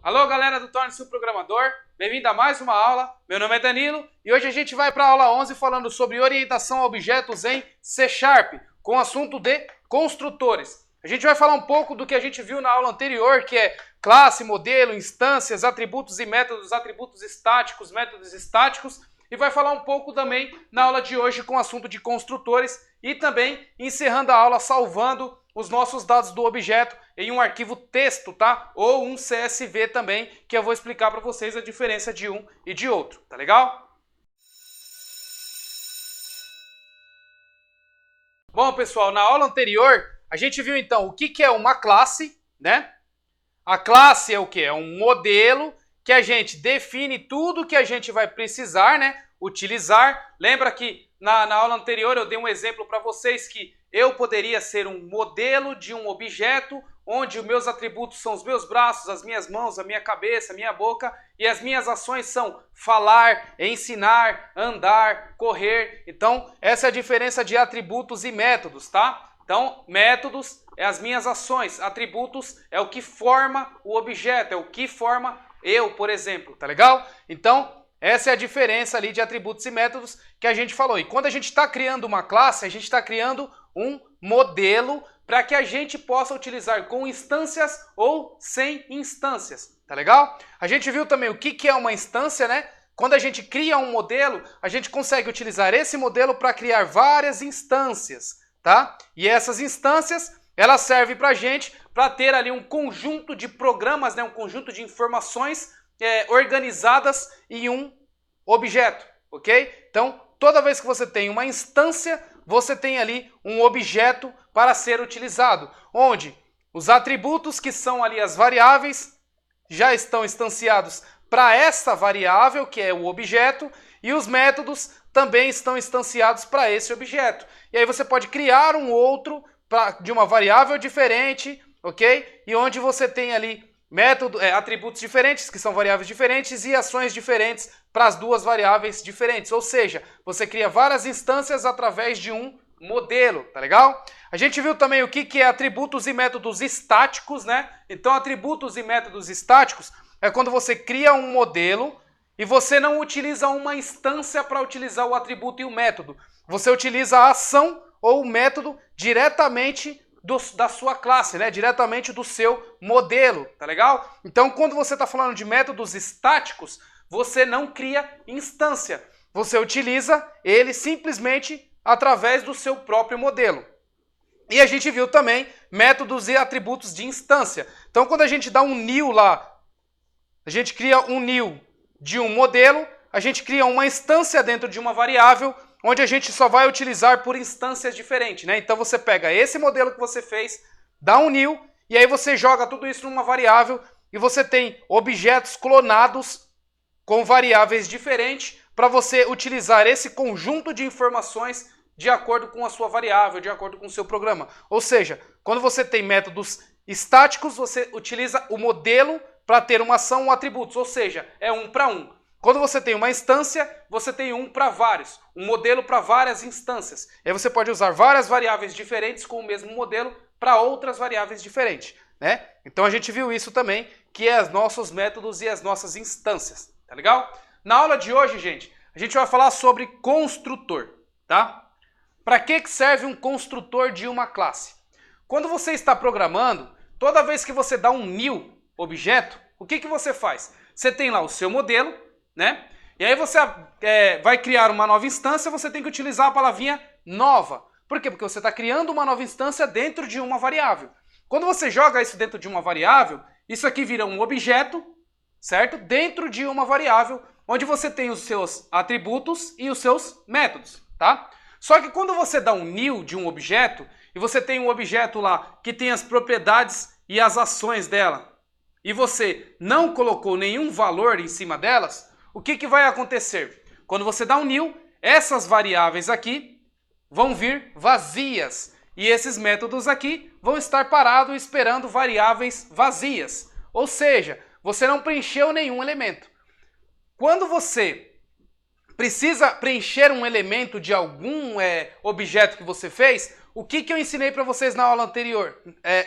Alô, galera do Torne-se um Programador, bem-vindo a mais uma aula. Meu nome é Danilo e hoje a gente vai para a aula 11 falando sobre orientação a objetos em C#, com o assunto de construtores. A gente vai falar um pouco do que a gente viu na aula anterior, que é classe, modelo, instâncias, atributos e métodos, atributos estáticos, métodos estáticos, e vai falar um pouco também na aula de hoje com o assunto de construtores e também encerrando a aula salvando os nossos dados do objeto em um arquivo texto, tá? Ou um CSV também, que eu vou explicar para vocês a diferença de um e de outro, tá legal? Bom, pessoal, na aula anterior, a gente viu então o que é uma classe, né? A classe é o que? É um modelo que a gente define tudo que a gente vai precisar, né? Utilizar. Lembra que na aula anterior eu dei um exemplo para vocês que eu poderia ser um modelo de um objeto onde os meus atributos são os meus braços, as minhas mãos, a minha cabeça, a minha boca, e as minhas ações são falar, ensinar, andar, correr. Então, essa é a diferença de atributos e métodos, tá? Então, métodos é as minhas ações, atributos é o que forma o objeto, é o que forma eu, por exemplo, tá legal? Então, essa é a diferença ali de atributos e métodos que a gente falou. E quando a gente está criando uma classe, a gente está criando um modelo para que a gente possa utilizar com instâncias ou sem instâncias, tá legal? A gente viu também o que é uma instância, né? Quando a gente cria um modelo, a gente consegue utilizar esse modelo para criar várias instâncias, tá? E essas instâncias, elas servem para a gente para ter ali um conjunto de programas, né? Um conjunto de informações organizadas em um objeto, ok? Então, toda vez que você tem uma instância, você tem ali um objeto para ser utilizado, onde os atributos que são ali as variáveis já estão instanciados para essa variável, que é o objeto, e os métodos também estão instanciados para esse objeto. E aí você pode criar um outro de uma variável diferente, ok? E onde você tem ali atributos diferentes, que são variáveis diferentes, e ações diferentes para as duas variáveis diferentes. Ou seja, você cria várias instâncias através de um modelo, tá legal? A gente viu também o que é atributos e métodos estáticos, né? Então, atributos e métodos estáticos é quando você cria um modelo e você não utiliza uma instância para utilizar o atributo e o método. Você utiliza a ação ou o método diretamente da sua classe, né? Diretamente do seu modelo, tá legal? Então, quando você está falando de métodos estáticos, você não cria instância. Você utiliza ele simplesmente através do seu próprio modelo. E a gente viu também métodos e atributos de instância. Então, quando a gente dá um new lá, a gente cria um new de um modelo, a gente cria uma instância dentro de uma variável, onde a gente só vai utilizar por instâncias diferentes, né? Então você pega esse modelo que você fez, dá um new, e aí você joga tudo isso numa variável, e você tem objetos clonados com variáveis diferentes, para você utilizar esse conjunto de informações de acordo com a sua variável, de acordo com o seu programa. Ou seja, quando você tem métodos estáticos, você utiliza o modelo para ter uma ação ou atributos, ou seja, é um para um. Quando você tem uma instância, você tem um para vários, um modelo para várias instâncias. E aí você pode usar várias variáveis diferentes com o mesmo modelo para outras variáveis diferentes, né? Então a gente viu isso também, que é os nossos métodos e as nossas instâncias, tá legal? Na aula de hoje, gente, a gente vai falar sobre construtor, tá? Para que serve um construtor de uma classe? Quando você está programando, toda vez que você dá um new objeto, o que você faz? Você tem lá o seu modelo, né? E aí você vai criar uma nova instância, você tem que utilizar a palavrinha nova. Por quê? Porque você está criando uma nova instância dentro de uma variável. Quando você joga isso dentro de uma variável, isso aqui vira um objeto, certo? Dentro de uma variável, onde você tem os seus atributos e os seus métodos, tá? Só que quando você dá um new de um objeto, e você tem um objeto lá que tem as propriedades e as ações dela, e você não colocou nenhum valor em cima delas, o que vai acontecer? Quando você dá um new, essas variáveis aqui vão vir vazias. E esses métodos aqui vão estar parados esperando variáveis vazias. Ou seja, você não preencheu nenhum elemento. Quando você precisa preencher um elemento de algum objeto que você fez, o que eu ensinei para vocês na aula anterior?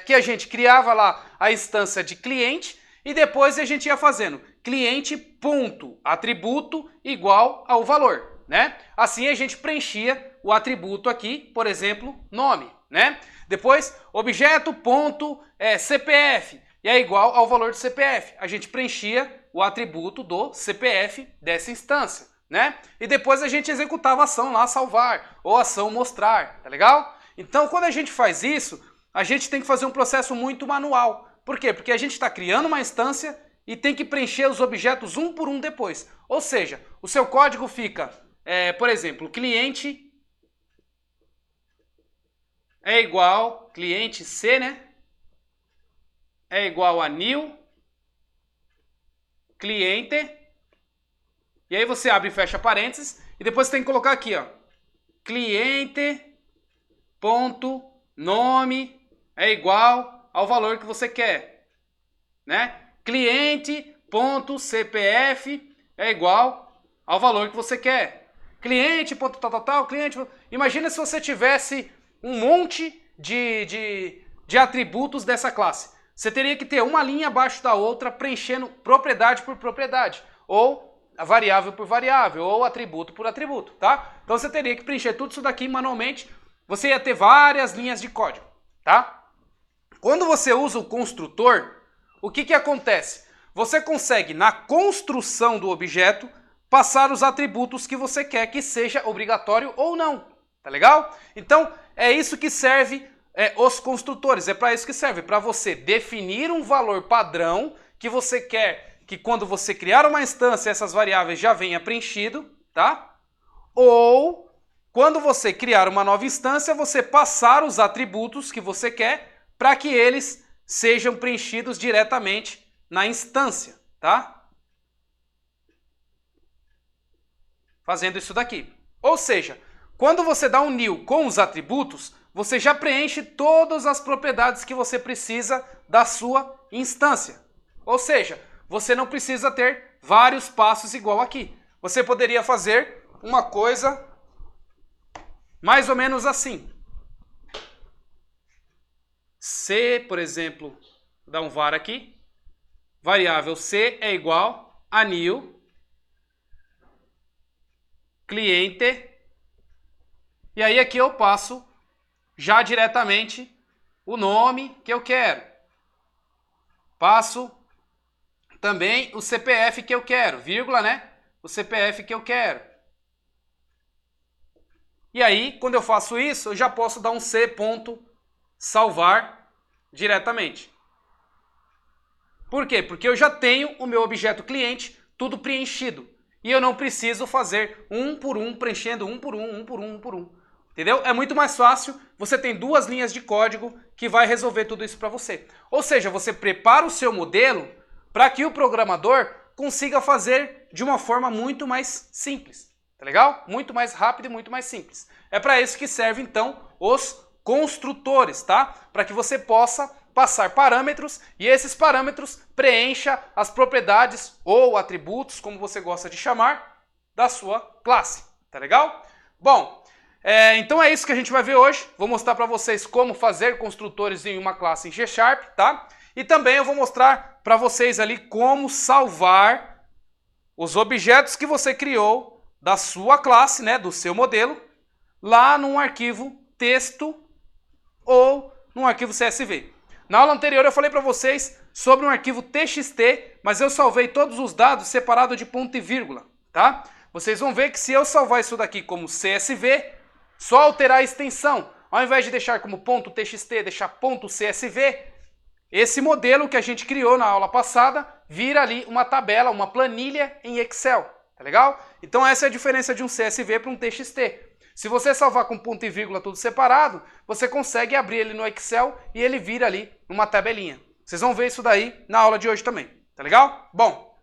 Que a gente criava lá a instância de cliente E depois a gente ia fazendo cliente.atributo igual ao valor, né? Assim a gente preenchia o atributo aqui, por exemplo, nome, né? Depois, objeto.cpf, e é igual ao valor do CPF. A gente preenchia o atributo do CPF dessa instância, né? E depois a gente executava a ação lá, salvar, ou ação mostrar, tá legal? Então, quando a gente faz isso, a gente tem que fazer um processo muito manual. Por quê? Porque a gente está criando uma instância e tem que preencher os objetos um por um depois. Ou seja, o seu código fica, por exemplo, cliente é igual, cliente C, né? É igual a new cliente. E aí você abre e fecha parênteses. E depois você tem que colocar aqui, ó. Cliente.nome é igual ao valor que você quer, né? Cliente.cpf é igual ao valor que você quer. Cliente.tal, cliente... Imagina se você tivesse um monte de atributos dessa classe. Você teria que ter uma linha abaixo da outra, preenchendo propriedade por propriedade, ou variável por variável, ou atributo por atributo, tá? Então você teria que preencher tudo isso daqui manualmente. Você ia ter várias linhas de código, tá? Quando você usa o construtor, o que acontece? Você consegue, na construção do objeto, passar os atributos que você quer que seja obrigatório ou não, tá legal? Então, é isso que serve os construtores, é para isso que serve, para você definir um valor padrão que você quer que quando você criar uma instância, essas variáveis já venha preenchido, tá? Ou, quando você criar uma nova instância, você passar os atributos que você quer para que eles sejam preenchidos diretamente na instância, tá? Fazendo isso daqui. Ou seja, quando você dá um new com os atributos, você já preenche todas as propriedades que você precisa da sua instância. Ou seja, você não precisa ter vários passos igual aqui. Você poderia fazer uma coisa mais ou menos assim. C, por exemplo, vou dar um var aqui. Variável C é igual a new cliente. E aí aqui eu passo já diretamente o nome que eu quero. Passo também o CPF que eu quero, vírgula, né? O CPF que eu quero. E aí, quando eu faço isso, eu já posso dar um c.salvar diretamente. Por quê? Porque eu já tenho o meu objeto cliente tudo preenchido. E eu não preciso fazer um por um, preenchendo um por um, um por um, um por um. Entendeu? É muito mais fácil, você tem duas linhas de código que vai resolver tudo isso para você. Ou seja, você prepara o seu modelo para que o programador consiga fazer de uma forma muito mais simples. Tá legal? Muito mais rápido e muito mais simples. É para isso que servem, então, os construtores, tá? Para que você possa passar parâmetros e esses parâmetros preencha as propriedades ou atributos, como você gosta de chamar, da sua classe. Tá legal? Bom... então é isso que a gente vai ver hoje. Vou mostrar para vocês como fazer construtores em uma classe em C#, tá? E também eu vou mostrar para vocês ali como salvar os objetos que você criou da sua classe, né, do seu modelo, lá num arquivo texto ou num arquivo CSV. Na aula anterior eu falei para vocês sobre um arquivo TXT, mas eu salvei todos os dados separado de ponto e vírgula, tá? Vocês vão ver que se eu salvar isso daqui como CSV, só alterar a extensão, ao invés de deixar como ponto .txt, deixar ponto .csv, esse modelo que a gente criou na aula passada vira ali uma tabela, uma planilha em Excel, tá legal? Então essa é a diferença de um CSV para um TXT. Se você salvar com ponto e vírgula tudo separado, você consegue abrir ele no Excel e ele vira ali uma tabelinha. Vocês vão ver isso daí na aula de hoje também, tá legal? Bom,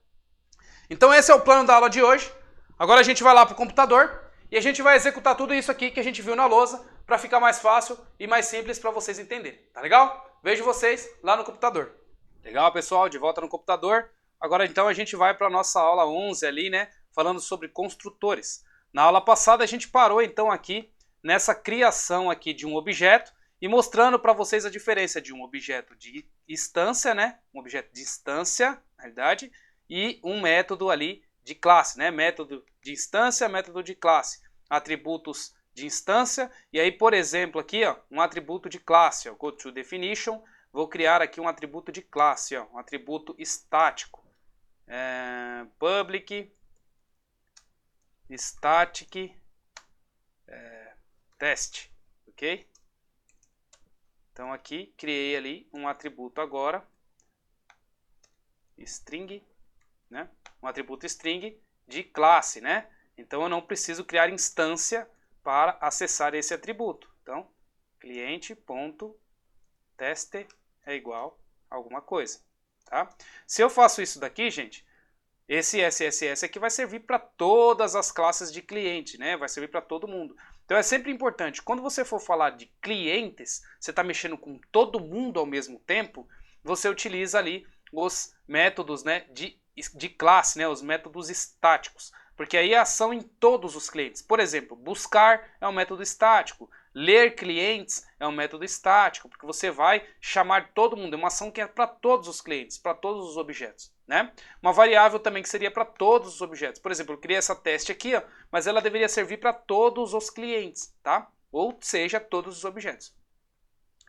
então esse é o plano da aula de hoje. Agora a gente vai lá para o computador. E a gente vai executar tudo isso aqui que a gente viu na lousa para ficar mais fácil e mais simples para vocês entenderem. Tá legal? Vejo vocês lá no computador. Legal, pessoal? De volta no computador. Agora, então, a gente vai para a nossa aula 11 ali, né? Falando sobre construtores. Na aula passada, a gente parou, então, aqui nessa criação aqui de um objeto e mostrando para vocês a diferença de um objeto de instância, né? Um objeto de instância, na realidade, e um método ali de classe, né? Método de instância, método de classe. Atributos de instância, e aí, por exemplo, aqui, ó, um atributo de classe, ó, go to definition, vou criar aqui um atributo de classe, ó, um atributo estático. Public static test, ok? Então aqui criei ali um atributo agora, string, né? Um atributo string de classe, né? Então eu não preciso criar instância para acessar esse atributo. Então cliente.teste é igual a alguma coisa, tá? Se eu faço isso daqui, gente, esse SSS aqui vai servir para todas as classes de cliente, né? Vai servir para todo mundo. Então é sempre importante, quando você for falar de clientes, você está mexendo com todo mundo ao mesmo tempo, você utiliza ali os métodos, né, de classe, né, os métodos estáticos, porque aí é ação em todos os clientes. Por exemplo, buscar é um método estático, ler clientes é um método estático, porque você vai chamar todo mundo, é uma ação que é para todos os clientes, para todos os objetos, né? Uma variável também que seria para todos os objetos. Por exemplo, eu criei essa teste aqui, ó, mas ela deveria servir para todos os clientes, tá? Ou seja, todos os objetos.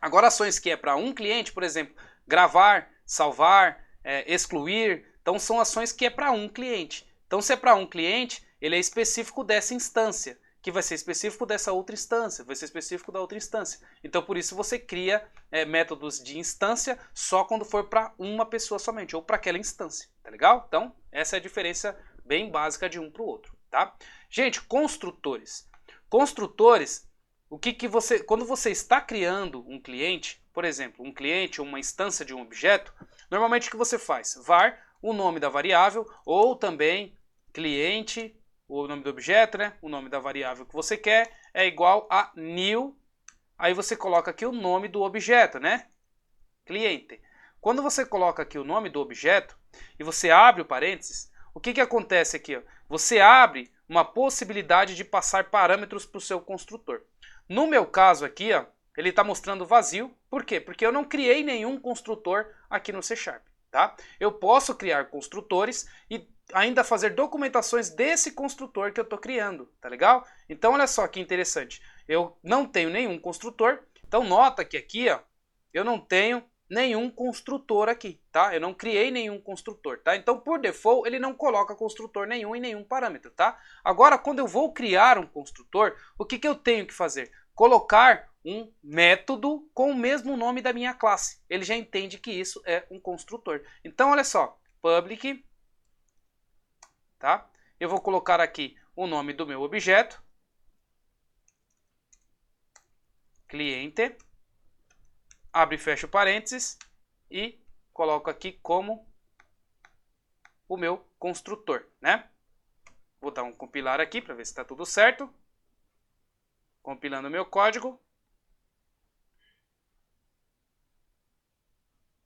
Agora, ações que é para um cliente, por exemplo, gravar, salvar, excluir, então são ações que é para um cliente. Então, se é para um cliente, ele é específico dessa instância, que vai ser específico dessa outra instância, vai ser específico da outra instância. Então, por isso você cria métodos de instância só quando for para uma pessoa somente, ou para aquela instância, tá legal? Então, essa é a diferença bem básica de um para o outro, tá? Gente, construtores. Construtores, quando você está criando um cliente, por exemplo, um cliente ou uma instância de um objeto, normalmente o que você faz? Var, o nome da variável, ou também cliente, o nome do objeto, né? O nome da variável que você quer é igual a new. Aí você coloca aqui o nome do objeto, né? Cliente. Quando você coloca aqui o nome do objeto e você abre o parênteses, o que acontece aqui? Ó? Você abre uma possibilidade de passar parâmetros para o seu construtor. No meu caso aqui, ó, ele está mostrando vazio. Por quê? Porque eu não criei nenhum construtor aqui no C#. Tá? Eu posso criar construtores e ainda fazer documentações desse construtor que eu estou criando, tá legal? Então olha só que interessante, eu não tenho nenhum construtor, então nota que aqui, ó, eu não tenho nenhum construtor aqui, tá? Eu não criei nenhum construtor, tá? Então por default ele não coloca construtor nenhum em nenhum parâmetro, tá? Agora quando eu vou criar um construtor, o que eu tenho que fazer? Colocar um método com o mesmo nome da minha classe. Ele já entende que isso é um construtor. Então olha só, public, tá? Eu vou colocar aqui o nome do meu objeto, cliente, abre e fecha o parênteses e coloco aqui como o meu construtor, né? Vou dar um compilar aqui para ver se está tudo certo. Compilando o meu código.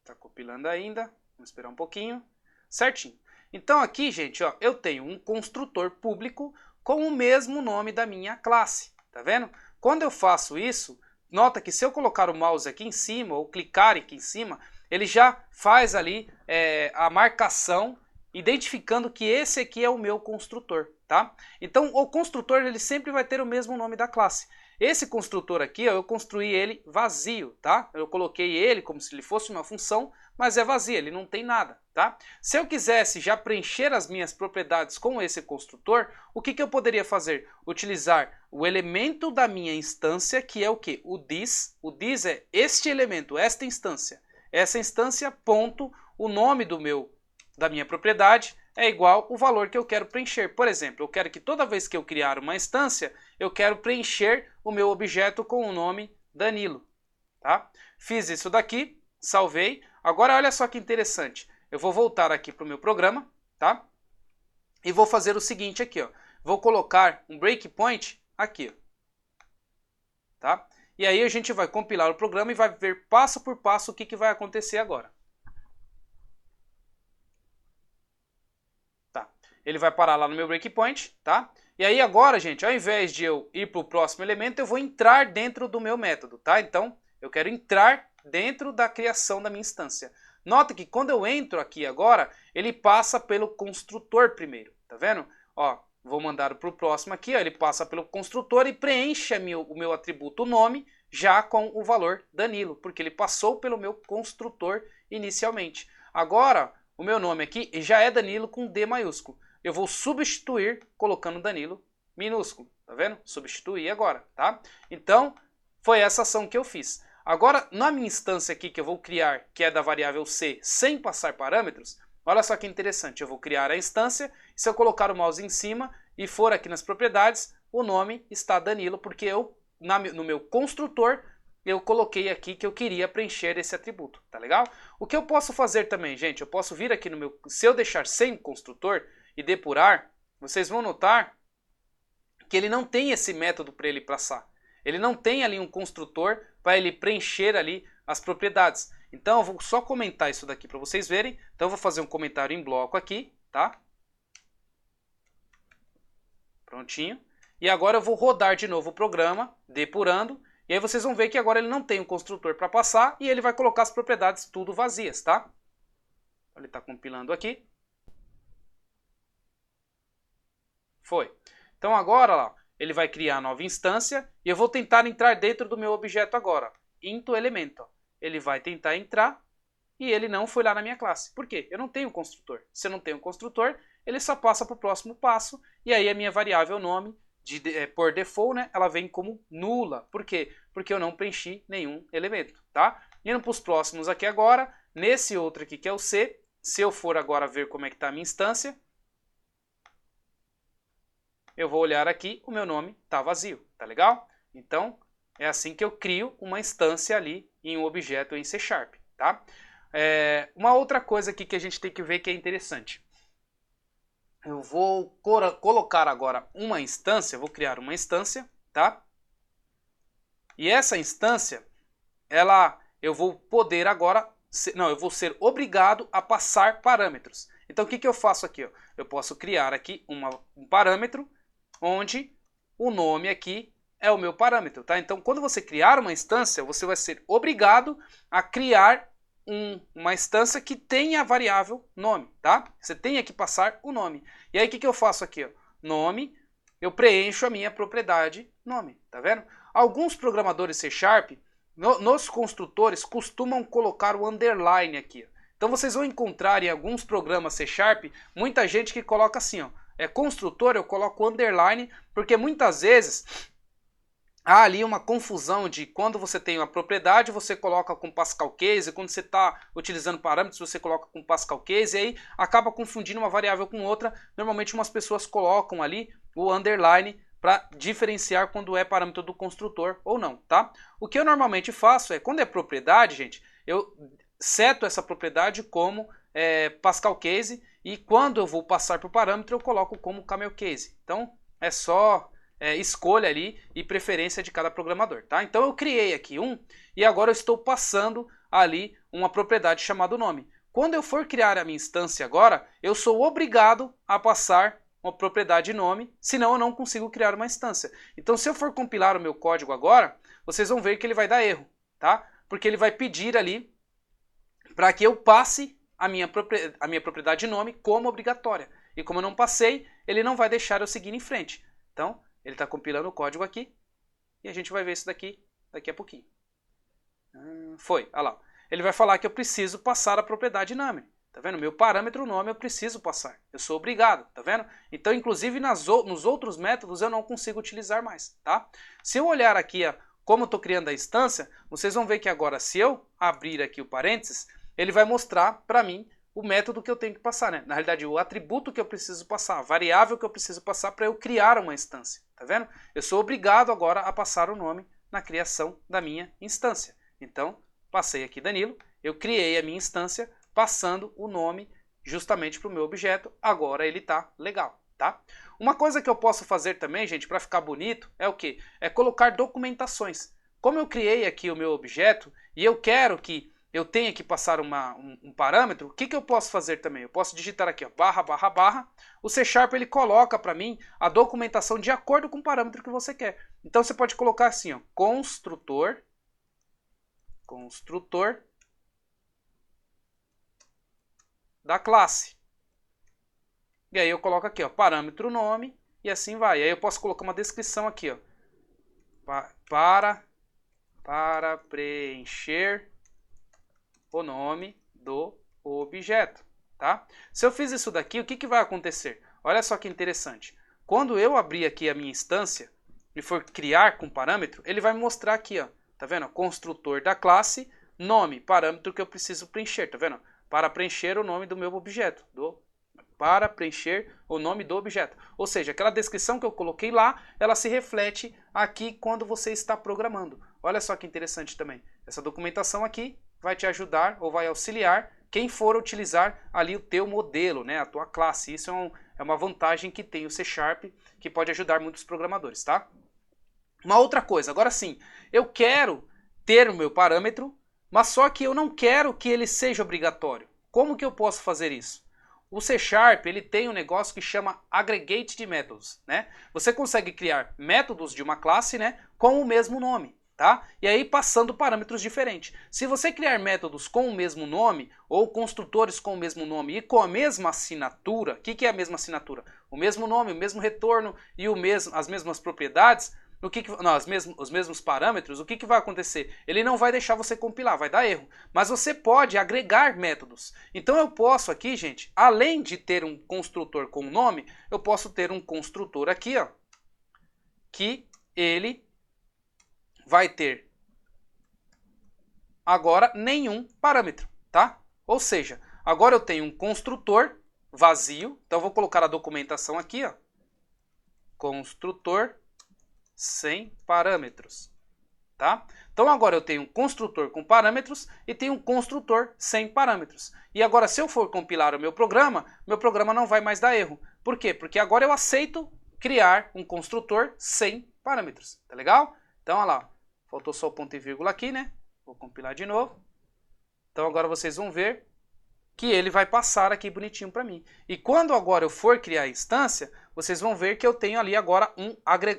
Está compilando ainda. Vamos esperar um pouquinho. Certinho. Então aqui, gente, ó, eu tenho um construtor público com o mesmo nome da minha classe. Tá vendo? Quando eu faço isso, nota que se eu colocar o mouse aqui em cima ou clicar aqui em cima, ele já faz ali a marcação identificando que esse aqui é o meu construtor, tá? Então o construtor ele sempre vai ter o mesmo nome da classe. Esse construtor aqui, ó, eu construí ele vazio, tá? Eu coloquei ele como se ele fosse uma função, mas é vazio, ele não tem nada, tá? Se eu quisesse já preencher as minhas propriedades com esse construtor, o que eu poderia fazer? Utilizar o elemento da minha instância, que é o quê? O this. O this é este elemento, esta instância. Essa instância, ponto, o nome da minha propriedade é igual o valor que eu quero preencher. Por exemplo, eu quero que toda vez que eu criar uma instância, eu quero preencher o meu objeto com o nome Danilo. Tá? Fiz isso daqui, salvei. Agora olha só que interessante. Eu vou voltar aqui para o meu programa, tá? E vou fazer o seguinte aqui, ó. Vou colocar um breakpoint aqui, ó. Tá? E aí a gente vai compilar o programa e vai ver passo por passo o que vai acontecer agora. Ele vai parar lá no meu breakpoint, tá? E aí agora, gente, ao invés de eu ir para o próximo elemento, eu vou entrar dentro do meu método, tá? Então, eu quero entrar dentro da criação da minha instância. Nota que quando eu entro aqui agora, ele passa pelo construtor primeiro, tá vendo? Ó, vou mandar para o próximo aqui, ó, ele passa pelo construtor e preenche o meu atributo nome já com o valor Danilo, porque ele passou pelo meu construtor inicialmente. Agora, o meu nome aqui já é Danilo com D maiúsculo. Eu vou substituir colocando Danilo minúsculo, tá vendo? Substituir agora, tá? Então, foi essa ação que eu fiz. Agora, na minha instância aqui que eu vou criar, que é da variável C, sem passar parâmetros, olha só que interessante, eu vou criar a instância, e se eu colocar o mouse em cima e for aqui nas propriedades, o nome está Danilo, porque eu, no meu construtor, eu coloquei aqui que eu queria preencher esse atributo, tá legal? O que eu posso fazer também, gente, eu posso vir aqui no meu, se eu deixar sem construtor e depurar, vocês vão notar que ele não tem esse método para ele passar. Ele não tem ali um construtor para ele preencher ali as propriedades. Então eu vou só comentar isso daqui para vocês verem. Então eu vou fazer um comentário em bloco aqui, tá? Prontinho. E agora eu vou rodar de novo o programa, depurando. E aí vocês vão ver que agora ele não tem um construtor para passar e ele vai colocar as propriedades tudo vazias, tá? Ele está compilando aqui. Foi. Então agora, lá, ele vai criar a nova instância e eu vou tentar entrar dentro do meu objeto agora. Into elemento. Ele vai tentar entrar e ele não foi lá na minha classe. Por quê? Eu não tenho construtor. Se eu não tenho construtor, ele só passa para o próximo passo e aí a minha variável nome, por default, né, ela vem como nula. Por quê? Porque eu não preenchi nenhum elemento. Tá? Indo para os próximos aqui agora, nesse outro aqui que é o C, se eu for agora ver como é que está a minha instância, eu vou olhar aqui, o meu nome está vazio, tá legal? Então, é assim que eu crio uma instância ali em um objeto em C#, tá? Uma outra coisa aqui que a gente tem que ver que é interessante. Eu vou colocar agora uma instância, vou criar uma instância, tá? E essa instância, eu vou poder agora, eu vou ser obrigado a passar parâmetros. Então, o que eu faço aqui? Ó? Eu posso criar aqui um parâmetro, onde o nome aqui é o meu parâmetro, tá? Então, quando você criar uma instância, você vai ser obrigado a criar uma instância que tenha a variável nome, tá? Você tem que passar o nome. E aí, o que eu faço aqui? Ó? Nome, eu preencho a minha propriedade nome, tá vendo? Alguns programadores C#, nos construtores, costumam colocar o underline aqui. Ó. Então, vocês vão encontrar em alguns programas C#, muita gente que coloca assim, ó. Construtor, eu coloco underline, porque muitas vezes há ali uma confusão de quando você tem uma propriedade, você coloca com Pascal Case, quando você está utilizando parâmetros, você coloca com Pascal Case, e aí acaba confundindo uma variável com outra. Normalmente umas pessoas colocam ali o underline para diferenciar quando é parâmetro do construtor ou não, tá? O que eu normalmente faço é, quando é propriedade, gente, eu seto essa propriedade como Pascal Case, e quando eu vou passar para o parâmetro, eu coloco como Camel Case. Então, é só escolha ali e preferência de cada programador, tá? Então, eu criei aqui e agora eu estou passando ali uma propriedade chamada nome. Quando eu for criar a minha instância agora, eu sou obrigado a passar uma propriedade nome, senão eu não consigo criar uma instância. Então, se eu for compilar o meu código agora, vocês vão ver que ele vai dar erro, tá? Porque ele vai pedir ali para que eu passe a minha propriedade nome como obrigatória. E como eu não passei, ele não vai deixar eu seguir em frente. Então, ele está compilando o código aqui. E a gente vai ver isso daqui a pouquinho. Foi, olha lá. Ele vai falar que eu preciso passar a propriedade nome. Tá vendo? Meu parâmetro nome eu preciso passar. Eu sou obrigado, tá vendo? Então, inclusive, nos outros métodos eu não consigo utilizar mais, tá? Se eu olhar aqui como eu estou criando a instância, vocês vão ver que agora, se eu abrir aqui o parênteses, ele vai mostrar para mim o método que eu tenho que passar, né? Na realidade, o atributo que eu preciso passar, a variável que eu preciso passar para eu criar uma instância, tá vendo? Eu sou obrigado agora a passar o nome na criação da minha instância. Então, passei aqui Danilo, eu criei a minha instância passando o nome justamente para o meu objeto, agora ele está legal, tá? Uma coisa que eu posso fazer também, gente, para ficar bonito, é o quê? É colocar documentações. Como eu criei aqui o meu objeto e eu quero que eu tenha que passar um parâmetro, o que eu posso fazer também? Eu posso digitar aqui, ó, barra, barra, barra. O C# ele coloca para mim a documentação de acordo com o parâmetro que você quer. Então você pode colocar assim, ó, construtor construtor da classe. E aí eu coloco aqui, ó, parâmetro nome, e assim vai. E aí eu posso colocar uma descrição aqui, ó, para preencher o nome do objeto, tá? Se eu fiz isso daqui, o que vai acontecer? Olha só que interessante. Quando eu abrir aqui a minha instância e for criar com parâmetro, ele vai me mostrar aqui, ó, tá vendo? Construtor da classe, nome, parâmetro que eu preciso preencher, tá vendo? Para preencher o nome do meu objeto, para preencher o nome do objeto. Ou seja, aquela descrição que eu coloquei lá, ela se reflete aqui quando você está programando. Olha só que interessante também. Essa documentação aqui vai te ajudar ou vai auxiliar quem for utilizar ali o teu modelo, né, a tua classe. Isso é uma vantagem que tem o C#, que pode ajudar muitos programadores, tá? Uma outra coisa, agora sim, eu quero ter o meu parâmetro, mas só que eu não quero que ele seja obrigatório. Como que eu posso fazer isso? O C# ele tem um negócio que chama aggregate de métodos, né? Você consegue criar métodos de uma classe, né, com o mesmo nome, tá? E aí passando parâmetros diferentes. Se você criar métodos com o mesmo nome ou construtores com o mesmo nome e com a mesma assinatura, o que é a mesma assinatura? O mesmo nome, o mesmo retorno e as mesmas propriedades. Os mesmos parâmetros, o que vai acontecer? Ele não vai deixar você compilar, vai dar erro. Mas você pode agregar métodos. Então eu posso aqui, gente, além de ter um construtor com nome, eu posso ter um construtor aqui, ó, que ele vai ter agora nenhum parâmetro, tá? Ou seja, agora eu tenho um construtor vazio, então eu vou colocar a documentação aqui, ó, construtor sem parâmetros, tá? Então agora eu tenho um construtor com parâmetros e tenho um construtor sem parâmetros. E agora se eu for compilar o meu programa não vai mais dar erro. Por quê? Porque agora eu aceito criar um construtor sem parâmetros, tá legal? Então olha lá, faltou só o ponto e vírgula aqui, né? Vou compilar de novo. Então agora vocês vão ver que ele vai passar aqui bonitinho para mim. E quando agora eu for criar a instância, vocês vão ver que eu tenho ali agora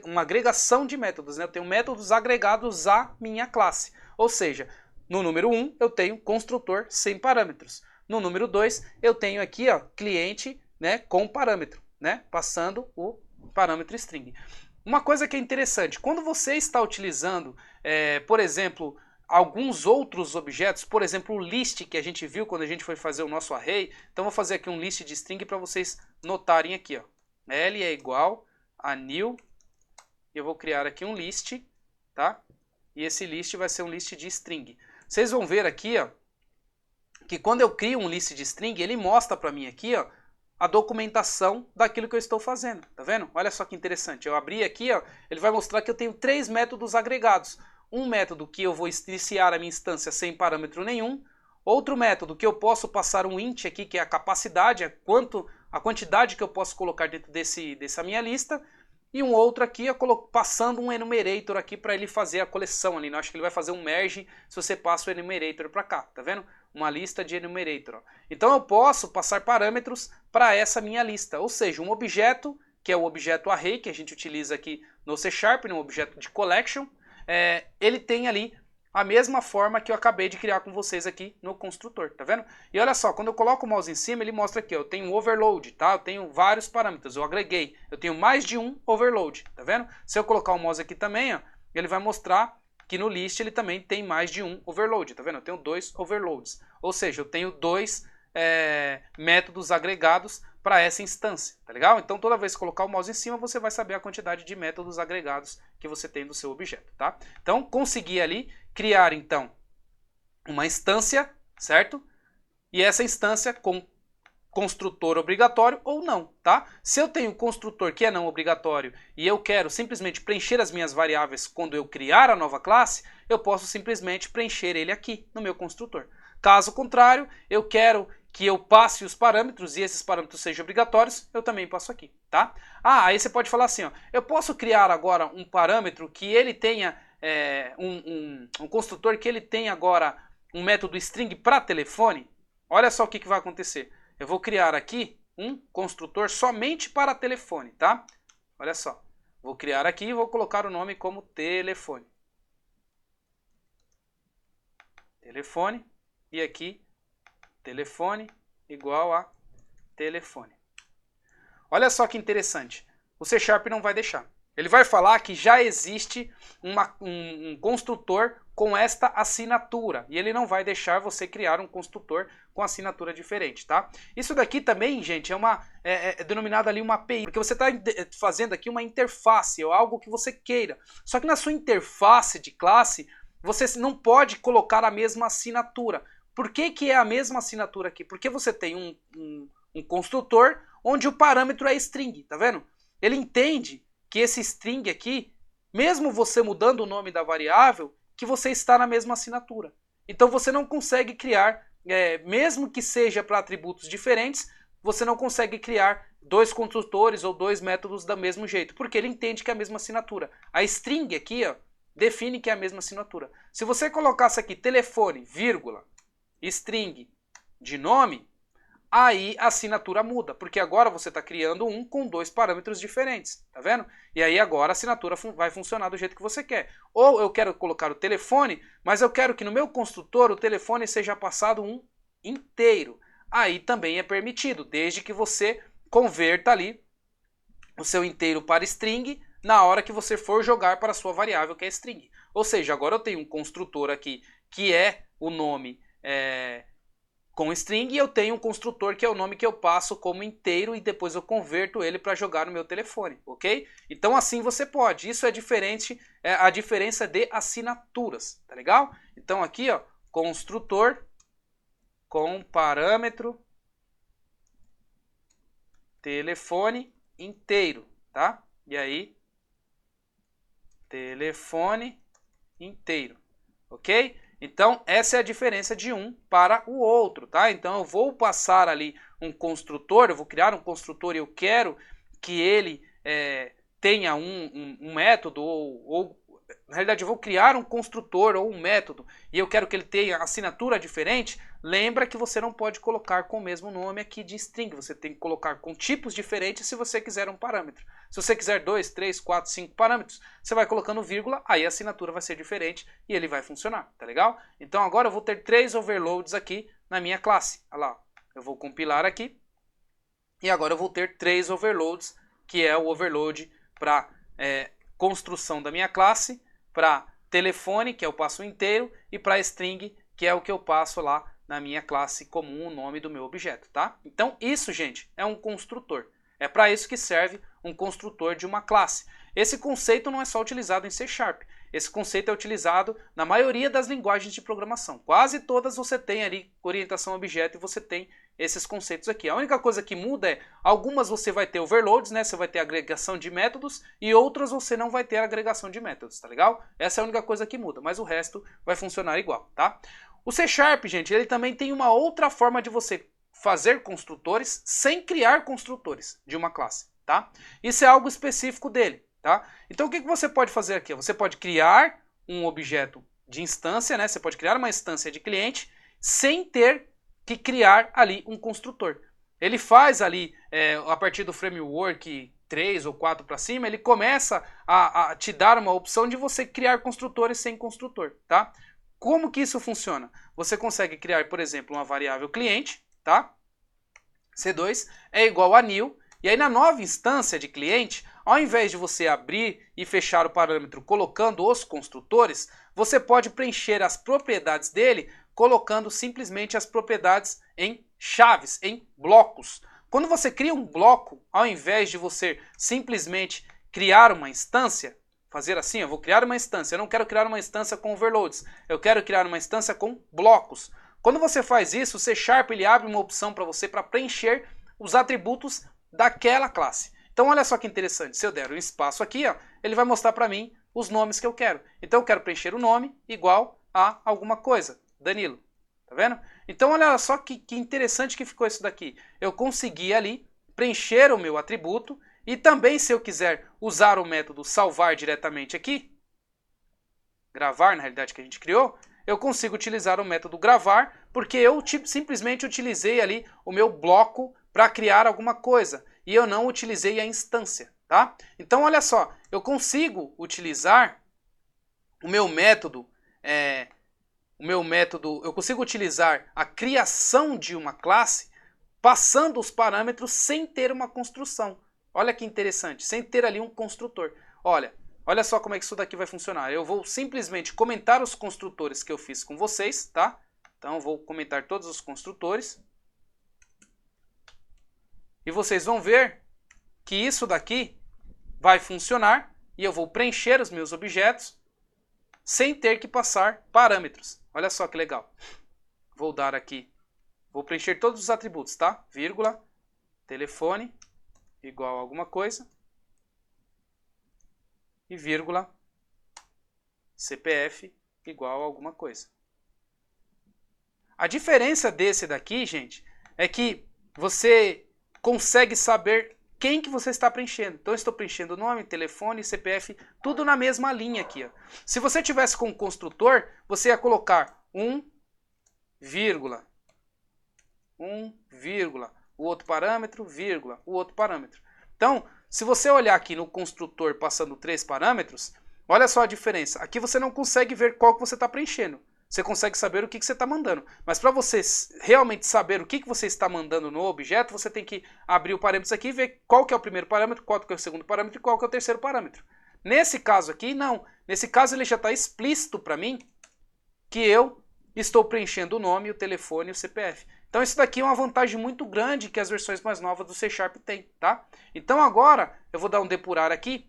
uma agregação de métodos, né? Eu tenho métodos agregados à minha classe. Ou seja, no número 1 eu tenho construtor sem parâmetros. No número 2 eu tenho aqui, ó, cliente, né, com parâmetro, né, passando o parâmetro string. Uma coisa que é interessante, quando você está utilizando, por exemplo, alguns outros objetos, por exemplo, o list que a gente viu quando a gente foi fazer o nosso array. Então vou fazer aqui um list de string para vocês notarem aqui, ó. L é igual a new, eu vou criar aqui um list, tá? E esse list vai ser um list de string. Vocês vão ver aqui, ó, que quando eu crio um list de string, ele mostra para mim aqui, ó, a documentação daquilo que eu estou fazendo, tá vendo? Olha só que interessante. Eu abri aqui, ó, ele vai mostrar que eu tenho 3 métodos agregados. Um método que eu vou iniciar a minha instância sem parâmetro nenhum. Outro método que eu posso passar um int aqui, que é a capacidade, a quantidade que eu posso colocar dentro dessa minha lista. E um outro aqui, passando um enumerator aqui para ele fazer a coleção ali. Eu acho que ele vai fazer um merge se você passa o enumerator para cá, tá vendo? Uma lista de enumerator. Ó. Então eu posso passar parâmetros para essa minha lista. Ou seja, um objeto, que é o objeto array, que a gente utiliza aqui no C#, um objeto de collection. Ele tem ali a mesma forma que eu acabei de criar com vocês aqui no construtor, tá vendo? E olha só, quando eu coloco o mouse em cima, ele mostra aqui, ó, eu tenho um overload, tá? Eu tenho vários parâmetros, eu agreguei, eu tenho mais de um overload, tá vendo? Se eu colocar o mouse aqui também, ó, ele vai mostrar que no list ele também tem mais de um overload, tá vendo? Eu tenho 2 overloads, ou seja, eu tenho 2 métodos agregados para essa instância, tá legal? Então toda vez que colocar o mouse em cima, você vai saber a quantidade de métodos agregados que você tem do seu objeto, tá? Então consegui ali criar então uma instância, certo? E essa instância com construtor obrigatório ou não, tá? Se eu tenho construtor que é não obrigatório e eu quero simplesmente preencher as minhas variáveis quando eu criar a nova classe, eu posso simplesmente preencher ele aqui no meu construtor. Caso contrário, eu quero que eu passe os parâmetros e esses parâmetros sejam obrigatórios, eu também passo aqui, tá? Aí você pode falar assim, ó, eu posso criar agora um parâmetro que ele tenha, um construtor que ele tenha agora um método string para telefone? Olha só o que vai acontecer. Eu vou criar aqui um construtor somente para telefone, tá? Olha só, vou criar aqui e vou colocar o nome como telefone. telefone, e aqui telefone igual a telefone. Olha só que interessante, o C# não vai deixar. Ele vai falar que já existe um construtor com esta assinatura, e ele não vai deixar você criar um construtor com assinatura diferente, tá? Isso daqui também, gente, é denominado ali uma API, porque você está fazendo aqui uma interface, ou algo que você queira. Só que na sua interface de classe, você não pode colocar a mesma assinatura. Por que é a mesma assinatura aqui? Porque você tem um construtor onde o parâmetro é string, tá vendo? Ele entende que esse string aqui, mesmo você mudando o nome da variável, que você está na mesma assinatura. Então você não consegue criar, mesmo que seja para atributos diferentes, você não consegue criar dois construtores ou dois métodos do mesmo jeito, porque ele entende que é a mesma assinatura. A string aqui, ó, define que é a mesma assinatura. Se você colocasse aqui telefone, vírgula, string de nome, aí a assinatura muda, porque agora você está criando um com dois parâmetros diferentes, tá vendo? E aí agora a assinatura vai funcionar do jeito que você quer. Ou eu quero colocar o telefone, mas eu quero que no meu construtor o telefone seja passado um inteiro. Aí também é permitido, desde que você converta ali o seu inteiro para string na hora que você for jogar para a sua variável que é string. Ou seja, agora eu tenho um construtor aqui que é o nome com string, e eu tenho um construtor que é o nome que eu passo como inteiro e depois eu converto ele para jogar no meu telefone, ok? Então assim você pode. Isso é diferente, a diferença de assinaturas, tá legal? Então aqui, ó, construtor com parâmetro telefone inteiro, tá? E aí telefone inteiro, ok? Então, essa é a diferença de um para o outro, tá? Então, eu vou passar ali um construtor, eu vou criar um construtor e eu quero que ele tenha um método, ou na realidade eu vou criar um construtor ou um método e eu quero que ele tenha assinatura diferente. Lembra que você não pode colocar com o mesmo nome aqui de string, você tem que colocar com tipos diferentes se você quiser um parâmetro. Se você quiser 2, 3, 4, 5 parâmetros, você vai colocando vírgula, aí a assinatura vai ser diferente e ele vai funcionar, tá legal? Então agora eu vou ter 3 overloads aqui na minha classe. Olha lá, eu vou compilar aqui e agora eu vou ter 3 overloads, que é o overload para construção da minha classe, para telefone, que é o passo inteiro, e para string, que é o que eu passo lá na minha classe comum, o nome do meu objeto, tá? Então isso, gente, é um construtor. É para isso que serve um construtor de uma classe. Esse conceito não é só utilizado em C#. Esse conceito é utilizado na maioria das linguagens de programação. Quase todas você tem ali orientação a objeto e você tem esses conceitos aqui. A única coisa que muda é, algumas você vai ter overloads, né? Você vai ter agregação de métodos, e outras você não vai ter agregação de métodos, tá legal? Essa é a única coisa que muda, mas o resto vai funcionar igual, tá? O C#, gente, ele também tem uma outra forma de você fazer construtores sem criar construtores de uma classe, tá? Isso é algo específico dele, tá? Então o que você pode fazer aqui? Você pode criar um objeto de instância, né? Você pode criar uma instância de cliente sem ter que criar ali um construtor. Ele faz ali, a partir do framework 3 ou 4 para cima, ele começa a te dar uma opção de você criar construtores sem construtor, tá? Como que isso funciona? Você consegue criar, por exemplo, uma variável cliente, tá? C2 é igual a new, e aí na nova instância de cliente, ao invés de você abrir e fechar o parâmetro colocando os construtores, você pode preencher as propriedades dele colocando simplesmente as propriedades em chaves, em blocos. Quando você cria um bloco, ao invés de você simplesmente criar uma instância, fazer assim, eu vou criar uma instância, eu não quero criar uma instância com overloads, eu quero criar uma instância com blocos. Quando você faz isso, o C# ele abre uma opção para você para preencher os atributos daquela classe. Então olha só que interessante, se eu der um espaço aqui, ó, ele vai mostrar para mim os nomes que eu quero. Então eu quero preencher o nome igual a alguma coisa, Danilo, tá vendo? Então olha só que interessante que ficou isso daqui. Eu consegui ali preencher o meu atributo, e também se eu quiser usar o método salvar diretamente aqui, gravar na realidade que a gente criou, eu consigo utilizar o método gravar, porque eu simplesmente utilizei ali o meu bloco para criar alguma coisa, e eu não utilizei a instância, tá? Então olha só, eu consigo utilizar o meu método o meu método, eu consigo utilizar a criação de uma classe passando os parâmetros sem ter uma construção. Olha que interessante, sem ter ali um construtor. Olha só como é que isso daqui vai funcionar. Eu vou simplesmente comentar os construtores que eu fiz com vocês, tá? Então eu vou comentar todos os construtores. E vocês vão ver que isso daqui vai funcionar e eu vou preencher os meus objetos sem ter que passar parâmetros. Olha só que legal. Vou dar aqui, vou preencher todos os atributos, tá? Vírgula, telefone, igual a alguma coisa. E vírgula, CPF, igual a alguma coisa. A diferença desse daqui, gente, é que você consegue saber quem que você está preenchendo. Então eu estou preenchendo nome, telefone, CPF, tudo na mesma linha aqui. Ó. Se você tivesse com o construtor, você ia colocar 1, vírgula, o outro parâmetro, vírgula, o outro parâmetro. Então, se você olhar aqui no construtor passando 3 parâmetros, olha só a diferença. Aqui você não consegue ver qual que você está preenchendo. Você consegue saber o que você está mandando. Mas para você realmente saber o que você está mandando no objeto, você tem que abrir o parâmetro aqui e ver qual que é o primeiro parâmetro, qual que é o segundo parâmetro e qual que é o terceiro parâmetro. Nesse caso aqui, não. Nesse caso ele já está explícito para mim que eu estou preenchendo o nome, o telefone e o CPF. Então isso daqui é uma vantagem muito grande que as versões mais novas do C# têm, tá? Então agora eu vou dar um depurar aqui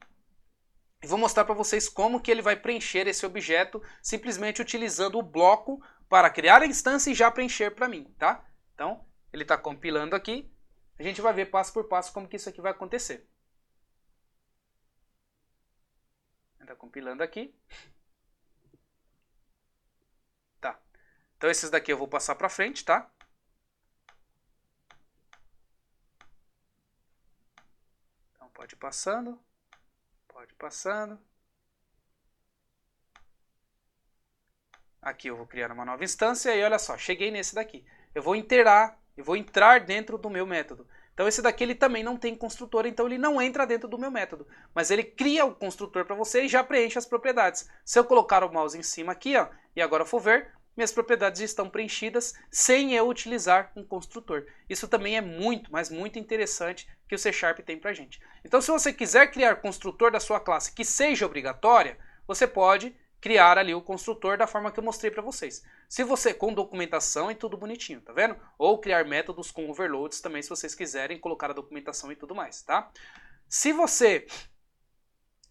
e vou mostrar para vocês como que ele vai preencher esse objeto simplesmente utilizando o bloco para criar a instância e já preencher para mim, tá? Então, ele está compilando aqui. A gente vai ver passo por passo como que isso aqui vai acontecer. Ele está compilando aqui. Tá. Então, esses daqui eu vou passar para frente, tá? Então, pode ir passando. Pode ir passando. Aqui eu vou criar uma nova instância e olha só, cheguei nesse daqui. Eu vou entrar dentro do meu método. Então esse daqui ele também não tem construtor, então ele não entra dentro do meu método. Mas ele cria o construtor para você e já preenche as propriedades. Se eu colocar o mouse em cima aqui, ó, e agora for ver, minhas propriedades estão preenchidas sem eu utilizar um construtor. Isso também é muito, mas muito interessante que o C# tem pra gente. Então se você quiser criar construtor da sua classe que seja obrigatória, você pode criar ali o construtor da forma que eu mostrei para vocês. Se você, com documentação e tudo bonitinho, tá vendo? Ou criar métodos com overloads também, se vocês quiserem colocar a documentação e tudo mais, tá? Se você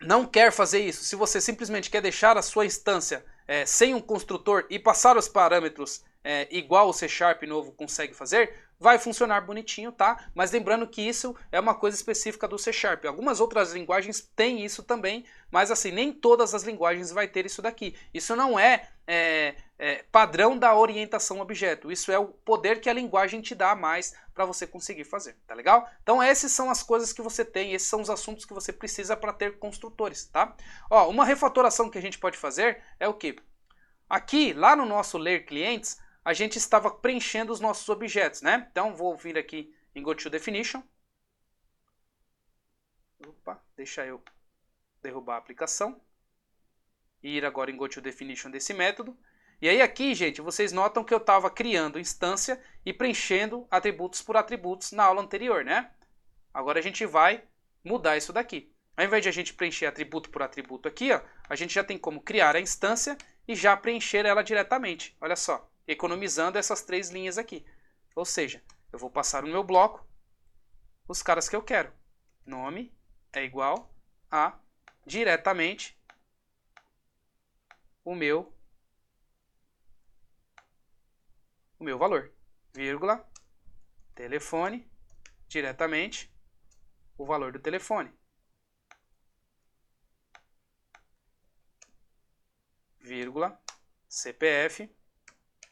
não quer fazer isso, se você simplesmente quer deixar a sua instância sem um construtor e passar os parâmetros igual o C# novo consegue fazer, vai funcionar bonitinho, tá? Mas lembrando que isso é uma coisa específica do C#. Algumas outras linguagens têm isso também, mas assim, nem todas as linguagens vai ter isso daqui. Isso não é padrão da orientação objeto. Isso é o poder que a linguagem te dá a mais para você conseguir fazer, tá legal? Então essas são as coisas que você tem, esses são os assuntos que você precisa para ter construtores, tá? Ó, uma refatoração que a gente pode fazer é o quê? Aqui, lá no nosso ler clientes, a gente estava preenchendo os nossos objetos, né? Então, vou vir aqui em GoToDefinition. Opa, deixa eu derrubar a aplicação. E ir agora em GoToDefinition desse método. E aí aqui, gente, vocês notam que eu estava criando instância e preenchendo atributos por atributos na aula anterior, né? Agora a gente vai mudar isso daqui. Ao invés de a gente preencher atributo por atributo aqui, ó, a gente já tem como criar a instância e já preencher ela diretamente. Olha só. Economizando essas 3 linhas aqui. Ou seja, eu vou passar no meu bloco os caras que eu quero. Nome é igual a diretamente o meu valor. Vírgula, telefone, diretamente o valor do telefone. Vírgula, CPF.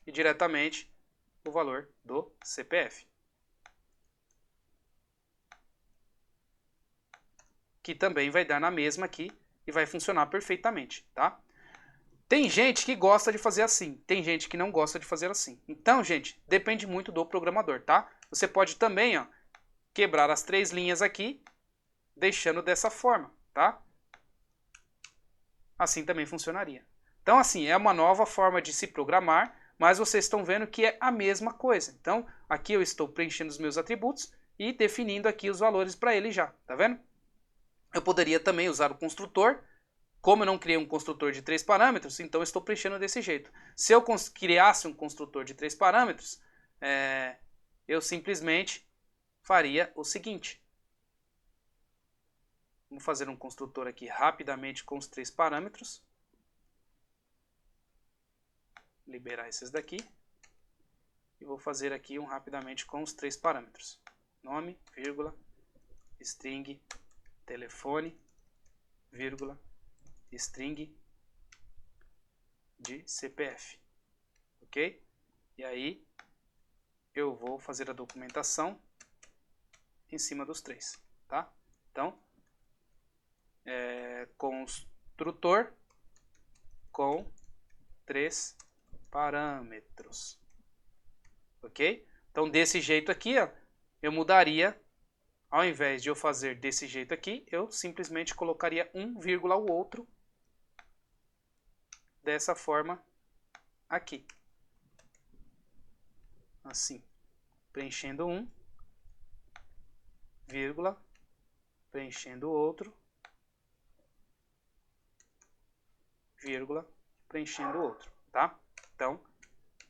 E diretamente o valor do CPF. Que também vai dar na mesma aqui e vai funcionar perfeitamente, tá? Tem gente que gosta de fazer assim, tem gente que não gosta de fazer assim. Então, gente, depende muito do programador, tá? Você pode também, ó, quebrar as 3 linhas aqui, deixando dessa forma, tá? Assim também funcionaria. Então, assim, é uma nova forma de se programar, mas vocês estão vendo que é a mesma coisa. Então, aqui eu estou preenchendo os meus atributos e definindo aqui os valores para ele já, tá vendo? Eu poderia também usar o construtor. Como eu não criei um construtor de 3 parâmetros, então eu estou preenchendo desse jeito. Se eu criasse um construtor de 3 parâmetros, eu simplesmente faria o seguinte. Vamos fazer um construtor aqui rapidamente com os 3 parâmetros. Liberar esses daqui. E vou fazer aqui um rapidamente com os 3 parâmetros. Nome, vírgula, string, telefone, vírgula, string de CPF. Ok? E aí eu vou fazer a documentação em cima dos 3. Tá? Então, construtor com 3 parâmetros. Ok? Então, desse jeito aqui, ó, eu mudaria, ao invés de eu fazer desse jeito aqui, eu simplesmente colocaria um vírgula ao outro, dessa forma aqui. Assim, preenchendo um, vírgula, preenchendo outro, vírgula, preenchendo outro, tá? Então,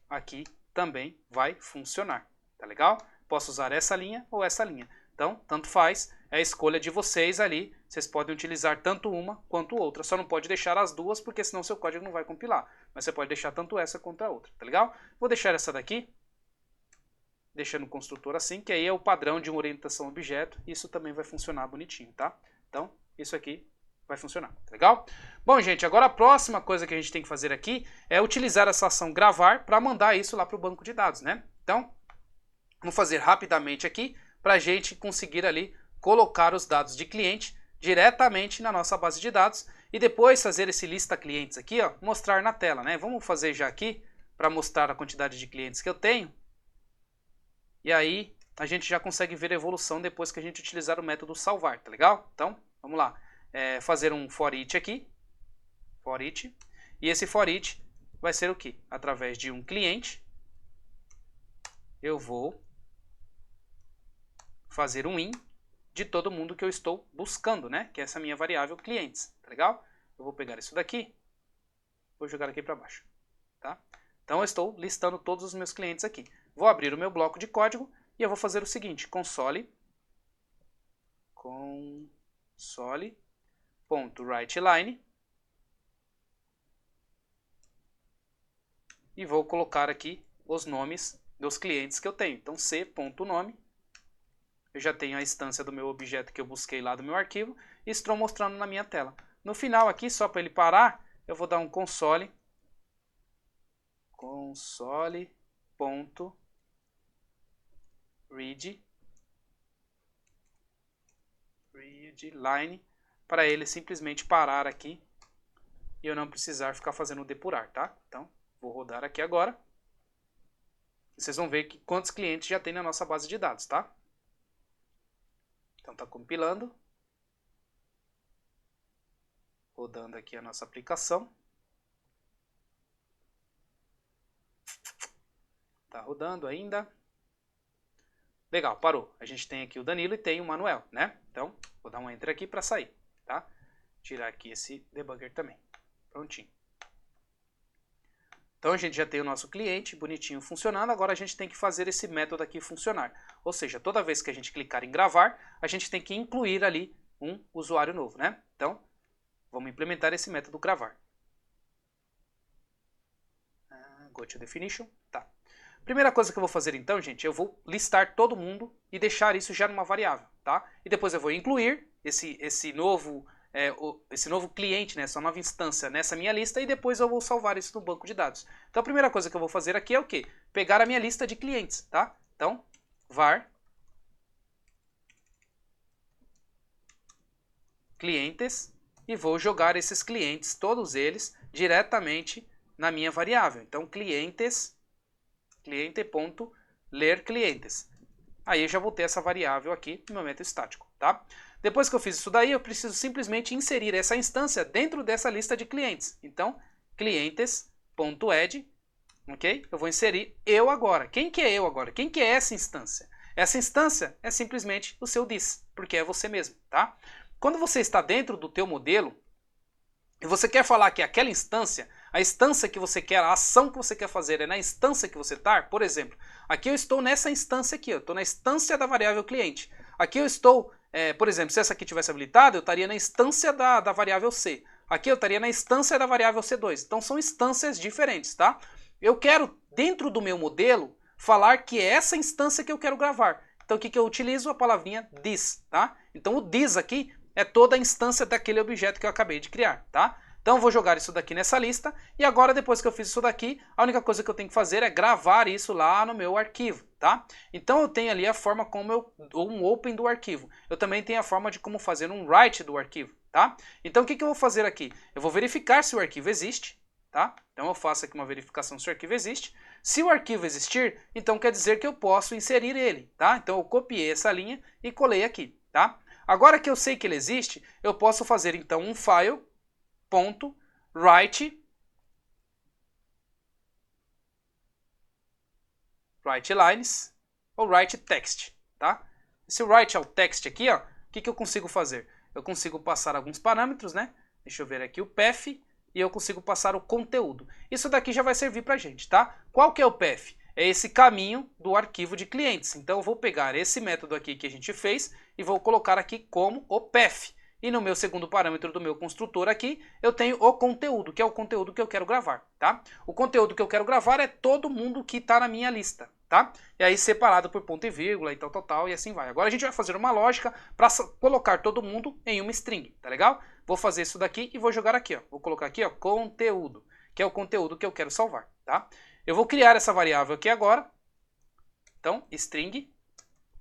aqui também vai funcionar, tá legal? Posso usar essa linha ou essa linha. Então, tanto faz, é a escolha de vocês ali. Vocês podem utilizar tanto uma quanto outra. Só não pode deixar as duas, porque senão seu código não vai compilar. Mas você pode deixar tanto essa quanto a outra, tá legal? Vou deixar essa daqui, deixando o construtor assim, que aí é o padrão de uma orientação a objeto. Isso também vai funcionar bonitinho, tá? Então, isso aqui vai funcionar, tá legal? Bom, gente, agora a próxima coisa que a gente tem que fazer aqui é utilizar essa ação gravar para mandar isso lá para o banco de dados, né? Então, vamos fazer rapidamente aqui para a gente conseguir ali colocar os dados de cliente diretamente na nossa base de dados e depois fazer esse lista clientes aqui, ó, mostrar na tela, né? Vamos fazer já aqui para mostrar a quantidade de clientes que eu tenho. E aí a gente já consegue ver a evolução depois que a gente utilizar o método salvar, tá legal? Então, vamos lá. Fazer um for each aqui. For each. E esse for each vai ser o quê? Através de um cliente, eu vou fazer um in de todo mundo que eu estou buscando, né? Que é essa minha variável clientes, tá legal? Eu vou pegar isso daqui, vou jogar aqui para baixo, tá? Então eu estou listando todos os meus clientes aqui. Vou abrir o meu bloco de código e eu vou fazer o seguinte, console.writeLine e vou colocar aqui os nomes dos clientes que eu tenho. Então c.nome, eu já tenho a instância do meu objeto que eu busquei lá do meu arquivo e estou mostrando na minha tela. No final aqui, só para ele parar, eu vou dar um console.readline para ele simplesmente parar aqui e eu não precisar ficar fazendo o depurar, tá? Então, vou rodar aqui agora. Vocês vão ver que quantos clientes já tem na nossa base de dados, tá? Então está compilando. Rodando aqui a nossa aplicação. Está rodando ainda. Legal, parou. A gente tem aqui o Danilo e tem o Manuel, né? Então, vou dar um enter aqui para sair, tá? Tirar aqui esse debugger também. Prontinho. Então a gente já tem o nosso cliente bonitinho funcionando, agora a gente tem que fazer esse método aqui funcionar. Ou seja, toda vez que a gente clicar em gravar, a gente tem que incluir ali um usuário novo, né? Então, vamos implementar esse método gravar. Go to definition, tá. Primeira coisa que eu vou fazer então, gente, eu vou listar todo mundo e deixar isso já numa variável, tá? E depois eu vou incluir esse novo cliente, né, essa nova instância nessa minha lista e depois eu vou salvar isso no banco de dados. Então a primeira coisa que eu vou fazer aqui é o quê? Pegar a minha lista de clientes, tá? Então, var clientes e vou jogar esses clientes, todos eles, diretamente na minha variável. Então, cliente.ler clientes. Aí eu já vou ter essa variável aqui no meu método estático, tá? Depois que eu fiz isso daí, eu preciso simplesmente inserir essa instância dentro dessa lista de clientes. Então, clientes.add, ok? Eu vou inserir eu agora. Quem que é eu agora? Quem que é essa instância? Essa instância é simplesmente o seu this, porque é você mesmo, tá? Quando você está dentro do teu modelo e você quer falar que aquela instância, a instância que você quer, a ação que você quer fazer é na instância que você está, por exemplo, aqui eu estou nessa instância aqui, eu estou na instância da variável cliente. Aqui eu estou, por exemplo, se essa aqui tivesse habilitada, eu estaria na instância da variável C. Aqui eu estaria na instância da variável C2. Então são instâncias diferentes, tá? Eu quero, dentro do meu modelo, falar que é essa instância que eu quero gravar. Então o que eu utilizo? A palavrinha this, tá? Então o this aqui é toda a instância daquele objeto que eu acabei de criar, tá? Então eu vou jogar isso daqui nessa lista e agora depois que eu fiz isso daqui, a única coisa que eu tenho que fazer é gravar isso lá no meu arquivo, tá? Então eu tenho ali a forma como um open do arquivo. Eu também tenho a forma de como fazer um write do arquivo, tá? Então o que eu vou fazer aqui? Eu vou verificar se o arquivo existe, tá? Então eu faço aqui uma verificação se o arquivo existe. Se o arquivo existir, então quer dizer que eu posso inserir ele, tá? Então eu copiei essa linha e colei aqui, tá? Agora que eu sei que ele existe, eu posso fazer então um file.write lines ou write text, tá? Esse write ao text aqui, ó, o que eu consigo fazer? Eu consigo passar alguns parâmetros, né? Deixa eu ver aqui o path e eu consigo passar o conteúdo. Isso daqui já vai servir pra gente, tá? Qual que é o path? É esse caminho do arquivo de clientes. Então eu vou pegar esse método aqui que a gente fez e vou colocar aqui como o path. E no meu segundo parâmetro do meu construtor aqui, eu tenho o conteúdo, que é o conteúdo que eu quero gravar, tá? O conteúdo que eu quero gravar é todo mundo que está na minha lista, tá? E aí separado por ponto e vírgula e tal, e assim vai. Agora a gente vai fazer uma lógica para colocar todo mundo em uma string, tá legal? Vou fazer isso daqui e vou jogar aqui, ó. Vou colocar aqui, ó, conteúdo, que é o conteúdo que eu quero salvar, tá? Eu vou criar essa variável aqui agora. Então, string,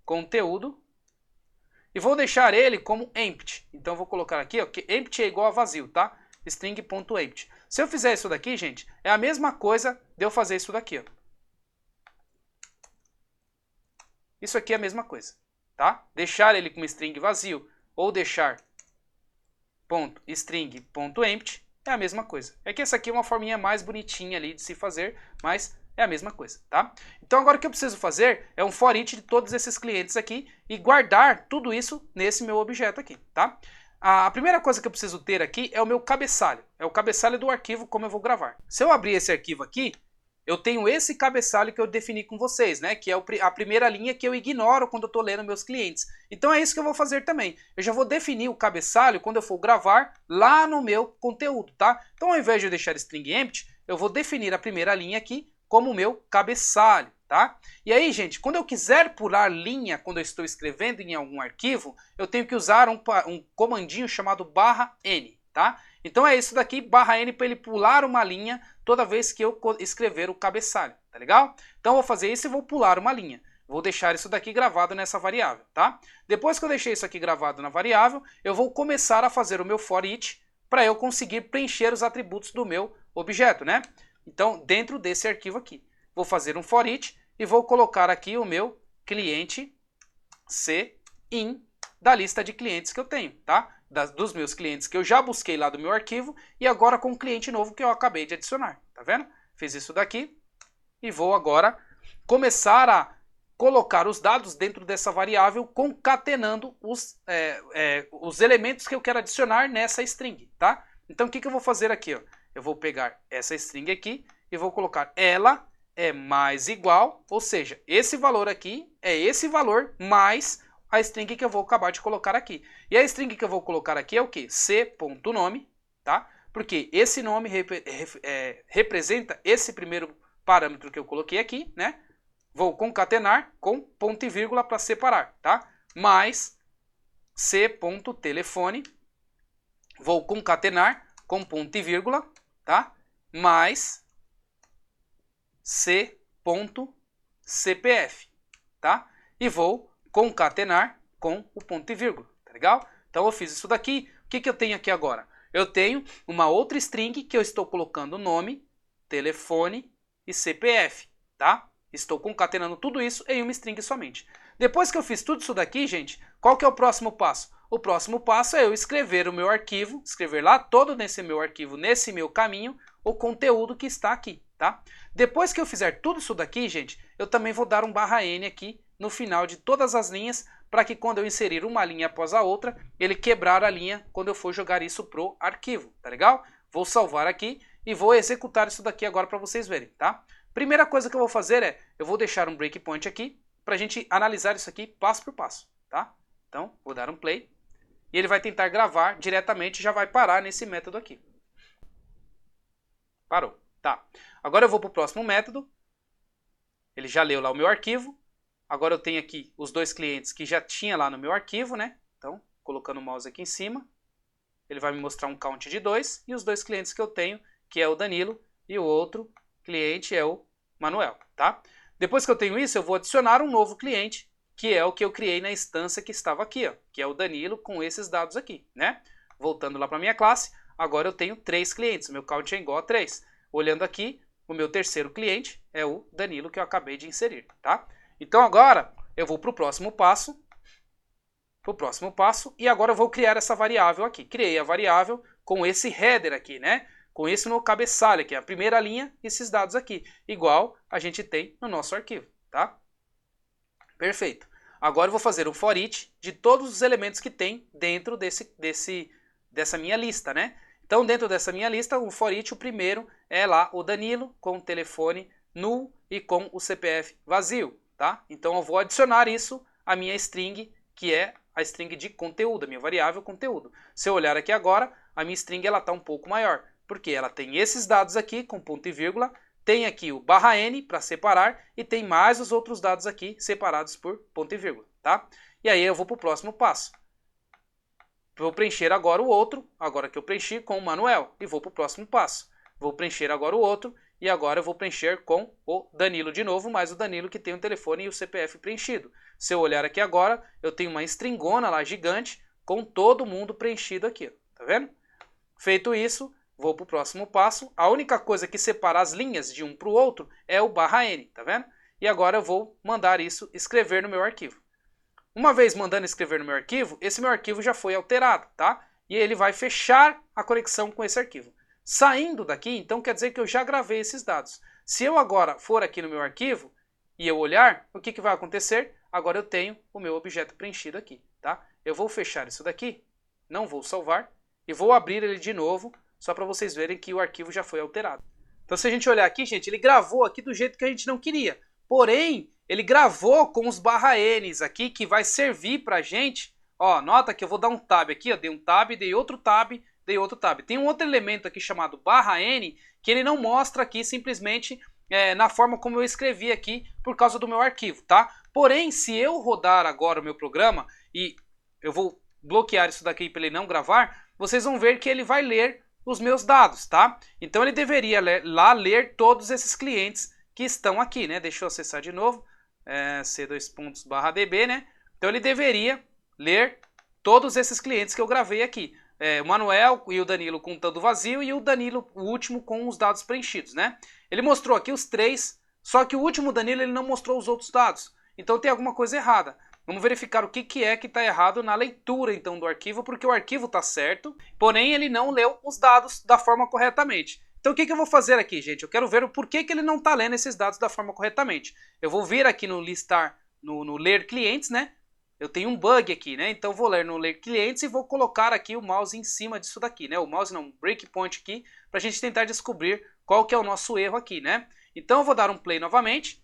conteúdo, e vou deixar ele como empty. Então eu vou colocar aqui, ó, que empty é igual a vazio, tá? String.empty. Se eu fizer isso daqui, gente, é a mesma coisa de eu fazer isso daqui, ó. Isso aqui é a mesma coisa, tá? Deixar ele com string vazio ou deixar .string.empty é a mesma coisa. É que essa aqui é uma forminha mais bonitinha ali de se fazer, mas é a mesma coisa, tá? Então agora o que eu preciso fazer é um for each de todos esses clientes aqui e guardar tudo isso nesse meu objeto aqui, tá? A primeira coisa que eu preciso ter aqui é o meu cabeçalho. É o cabeçalho do arquivo como eu vou gravar. Se eu abrir esse arquivo aqui, eu tenho esse cabeçalho que eu defini com vocês, né? Que é a primeira linha que eu ignoro quando eu estou lendo meus clientes. Então é isso que eu vou fazer também. Eu já vou definir o cabeçalho quando eu for gravar lá no meu conteúdo, tá? Então ao invés de eu deixar string empty, eu vou definir a primeira linha aqui como o meu cabeçalho, tá? E aí, gente, quando eu quiser pular linha, quando eu estou escrevendo em algum arquivo, eu tenho que usar um comandinho chamado /n, tá? Então é isso daqui, /n, para ele pular uma linha toda vez que eu escrever o cabeçalho, tá legal? Então eu vou fazer isso e vou pular uma linha. Vou deixar isso daqui gravado nessa variável, tá? Depois que eu deixei isso aqui gravado na variável, eu vou começar a fazer o meu for each para eu conseguir preencher os atributos do meu objeto, né? Então, dentro desse arquivo aqui, vou fazer um for each e vou colocar aqui o meu cliente C_in da lista de clientes que eu tenho, tá? Dos meus clientes que eu já busquei lá do meu arquivo e agora com um cliente novo que eu acabei de adicionar, tá vendo? Fiz isso daqui e vou agora começar a colocar os dados dentro dessa variável concatenando os elementos que eu quero adicionar nessa string, tá? Então o que eu vou fazer aqui, ó? Eu vou pegar essa string aqui e vou colocar ela é mais igual, ou seja, esse valor aqui é esse valor mais a string que eu vou acabar de colocar aqui. E a string que eu vou colocar aqui é o que? C.nome, tá? Porque esse nome representa esse primeiro parâmetro que eu coloquei aqui, né? Vou concatenar com ponto e vírgula para separar, tá? Mais C.telefone, vou concatenar com ponto e vírgula, tá? Mais C.cpf, tá? E vou concatenar com o ponto e vírgula, tá legal? Então eu fiz isso daqui. O que eu tenho aqui agora? Eu tenho uma outra string que eu estou colocando nome, telefone e CPF, tá? Estou concatenando tudo isso em uma string somente. Depois que eu fiz tudo isso daqui, gente, qual que é o próximo passo? O próximo passo é eu escrever o meu arquivo, escrever lá todo nesse meu arquivo, nesse meu caminho, o conteúdo que está aqui, tá? Depois que eu fizer tudo isso daqui, gente, eu também vou dar um /n aqui no final de todas as linhas, para que quando eu inserir uma linha após a outra, ele quebrar a linha quando eu for jogar isso pro arquivo, tá legal? Vou salvar aqui e vou executar isso daqui agora para vocês verem, tá? Primeira coisa que eu vou fazer é, eu vou deixar um breakpoint aqui, para a gente analisar isso aqui passo por passo, tá? Então, vou dar um play, e ele vai tentar gravar diretamente, já vai parar nesse método aqui. Parou, tá. Agora eu vou para o próximo método, ele já leu lá o meu arquivo, agora eu tenho aqui os dois clientes que já tinha lá no meu arquivo, né? Então, colocando o mouse aqui em cima, ele vai me mostrar um count de 2, e os dois clientes que eu tenho, que é o Danilo, e o outro cliente é o Manuel, tá? Depois que eu tenho isso, eu vou adicionar um novo cliente, que é o que eu criei na instância que estava aqui, ó, que é o Danilo com esses dados aqui, né? Voltando lá para a minha classe, agora eu tenho 3 clientes, meu count é igual a 3. Olhando aqui, o meu terceiro cliente é o Danilo que eu acabei de inserir, tá? Então agora eu vou para o próximo passo, e agora eu vou criar essa variável aqui. Criei a variável com esse header aqui, né? Com esse no cabeçalho aqui, a primeira linha, esses dados aqui, igual a gente tem no nosso arquivo, tá? Perfeito. Agora eu vou fazer um for each de todos os elementos que tem dentro dessa minha lista, né? Então, dentro dessa minha lista, o for each, o primeiro é lá o Danilo com o telefone null e com o CPF vazio, tá? Então, eu vou adicionar isso à minha string, que é a string de conteúdo, a minha variável conteúdo. Se eu olhar aqui agora, a minha string está um pouco maior, porque ela tem esses dados aqui com ponto e vírgula, tem aqui o /n para separar e tem mais os outros dados aqui separados por ponto e vírgula, tá? E aí eu vou para o próximo passo. Vou preencher agora o outro, agora que eu preenchi com o Manuel, e vou para o próximo passo. Vou preencher agora o outro, e agora eu vou preencher com o Danilo de novo, mais o Danilo que tem o telefone e o CPF preenchido. Se eu olhar aqui agora, eu tenho uma stringona lá gigante com todo mundo preenchido aqui, tá vendo? Feito isso, vou para o próximo passo. A única coisa que separa as linhas de um para o outro é o /n, tá vendo? E agora eu vou mandar isso escrever no meu arquivo. Uma vez mandando escrever no meu arquivo, esse meu arquivo já foi alterado, tá? E ele vai fechar a conexão com esse arquivo. Saindo daqui, então quer dizer que eu já gravei esses dados. Se eu agora for aqui no meu arquivo e eu olhar, o que vai acontecer? Agora eu tenho o meu objeto preenchido aqui, tá? Eu vou fechar isso daqui, não vou salvar, e vou abrir ele de novo, só para vocês verem que o arquivo já foi alterado. Então se a gente olhar aqui, gente, ele gravou aqui do jeito que a gente não queria. Porém, ele gravou com os /ns aqui, que vai servir para a gente. Ó, nota que eu vou dar um tab aqui, ó, dei um tab, dei outro tab, dei outro tab. Tem um outro elemento aqui chamado /n, que ele não mostra aqui simplesmente na forma como eu escrevi aqui, por causa do meu arquivo, tá? Porém, se eu rodar agora o meu programa, e eu vou bloquear isso daqui para ele não gravar, vocês vão ver que ele vai ler os meus dados, tá? Então ele deveria ler todos esses clientes que estão aqui, né? Deixa eu acessar de novo, c2.db, né? Então ele deveria ler todos esses clientes que eu gravei aqui. O Manuel e o Danilo com todo vazio e o Danilo, o último, com os dados preenchidos, né? Ele mostrou aqui os 3, só que o último Danilo ele não mostrou os outros dados. Então tem alguma coisa errada. Vamos verificar o que está errado na leitura então do arquivo, porque o arquivo está certo, porém ele não leu os dados da forma corretamente. Então o que eu vou fazer aqui, gente? Eu quero ver o porquê que ele não está lendo esses dados da forma corretamente. Eu vou vir aqui no listar, no ler clientes, né? Eu tenho um bug aqui, né? Então vou ler no ler clientes e vou colocar aqui o mouse em cima disso daqui, né? O mouse não, um breakpoint aqui, para a gente tentar descobrir qual que é o nosso erro aqui, né? Então eu vou dar um play novamente,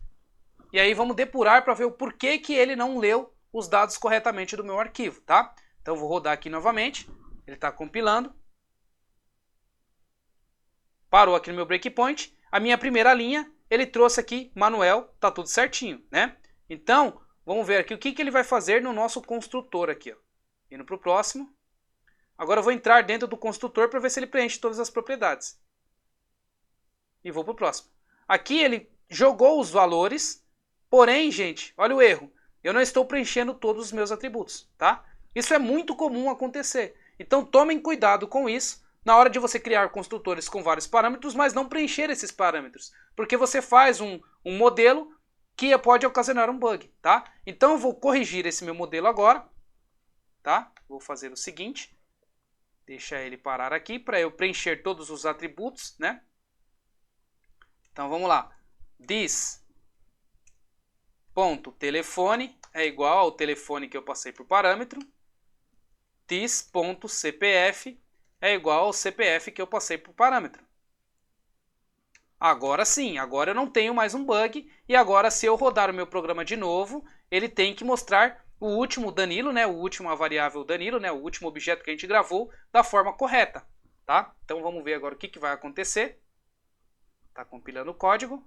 e aí vamos depurar para ver o porquê que ele não leu os dados corretamente do meu arquivo, tá? Então eu vou rodar aqui novamente, ele está compilando. Parou aqui no meu breakpoint. A minha primeira linha, ele trouxe aqui Manuel, tá tudo certinho, né? Então, vamos ver aqui o que ele vai fazer no nosso construtor aqui, ó. Indo para o próximo. Agora eu vou entrar dentro do construtor para ver se ele preenche todas as propriedades. E vou para o próximo. Aqui ele jogou os valores, porém, gente, olha o erro. Eu não estou preenchendo todos os meus atributos, tá? Isso é muito comum acontecer. Então tomem cuidado com isso na hora de você criar construtores com vários parâmetros, mas não preencher esses parâmetros. Porque você faz um modelo que pode ocasionar um bug, tá? Então eu vou corrigir esse meu modelo agora, tá? Vou fazer o seguinte, deixar ele parar aqui para eu preencher todos os atributos, né? Então vamos lá. This.telefone é igual ao telefone que eu passei por parâmetro. This.cpf é igual ao CPF que eu passei por parâmetro. Agora sim, agora eu não tenho mais um bug e agora se eu rodar o meu programa de novo, ele tem que mostrar o último Danilo, né, o último variável Danilo, né, o último objeto que a gente gravou da forma correta, tá? Então vamos ver agora o que vai acontecer. Está compilando o código.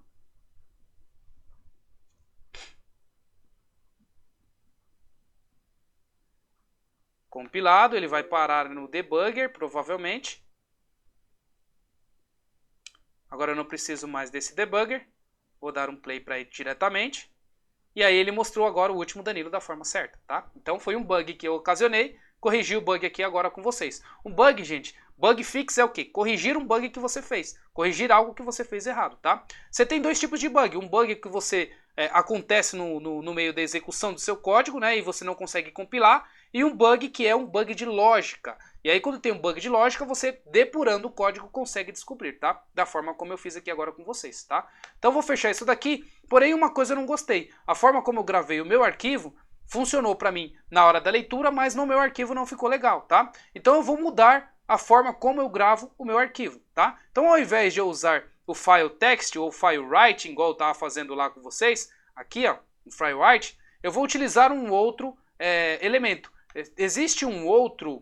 Compilado, ele vai parar no debugger, provavelmente. Agora eu não preciso mais desse debugger. Vou dar um play para ele diretamente. E aí ele mostrou agora o último Danilo da forma certa, tá? Então foi um bug que eu ocasionei. Corrigi o bug aqui agora com vocês. Um bug, gente, bug fix é o quê? Corrigir um bug que você fez. Corrigir algo que você fez errado, tá? Você tem dois tipos de bug. Um bug que você acontece no meio da execução do seu código, né? E você não consegue compilar. E um bug que é um bug de lógica. E aí quando tem um bug de lógica, você depurando o código consegue descobrir, tá? Da forma como eu fiz aqui agora com vocês, tá? Então eu vou fechar isso daqui. Porém uma coisa eu não gostei. A forma como eu gravei o meu arquivo funcionou para mim na hora da leitura, mas no meu arquivo não ficou legal, tá? Então eu vou mudar a forma como eu gravo o meu arquivo, tá? Então ao invés de eu usar o file text ou file write, igual eu estava fazendo lá com vocês, aqui ó, o file write, eu vou utilizar um outro elemento. Existe um outro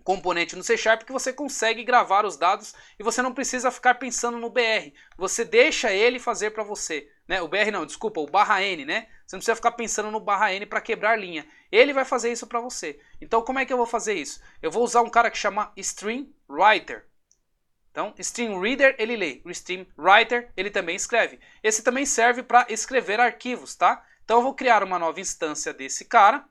componente no C# que você consegue gravar os dados e você não precisa ficar pensando no BR. Você deixa ele fazer para você, né? O BR não, desculpa, o /n, né? Você não precisa ficar pensando no /n para quebrar linha. Ele vai fazer isso para você. Então como é que eu vou fazer isso? Eu vou usar um cara que chama Stream Writer. Então, Stream Reader ele lê, o Stream Writer ele também escreve. Esse também serve para escrever arquivos, tá? Então eu vou criar uma nova instância desse cara.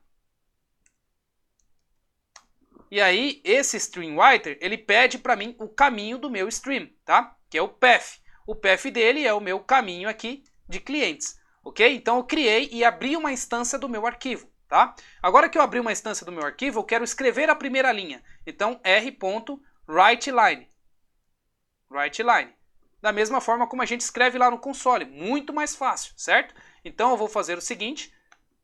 E aí, esse Stream Writer, ele pede para mim o caminho do meu stream, tá? Que é o path. O path dele é o meu caminho aqui de clientes, ok? Então eu criei e abri uma instância do meu arquivo, tá? Agora que eu abri uma instância do meu arquivo, eu quero escrever a primeira linha. Então, r.writeLine. WriteLine. Da mesma forma como a gente escreve lá no console. Muito mais fácil, certo? Então eu vou fazer o seguinte.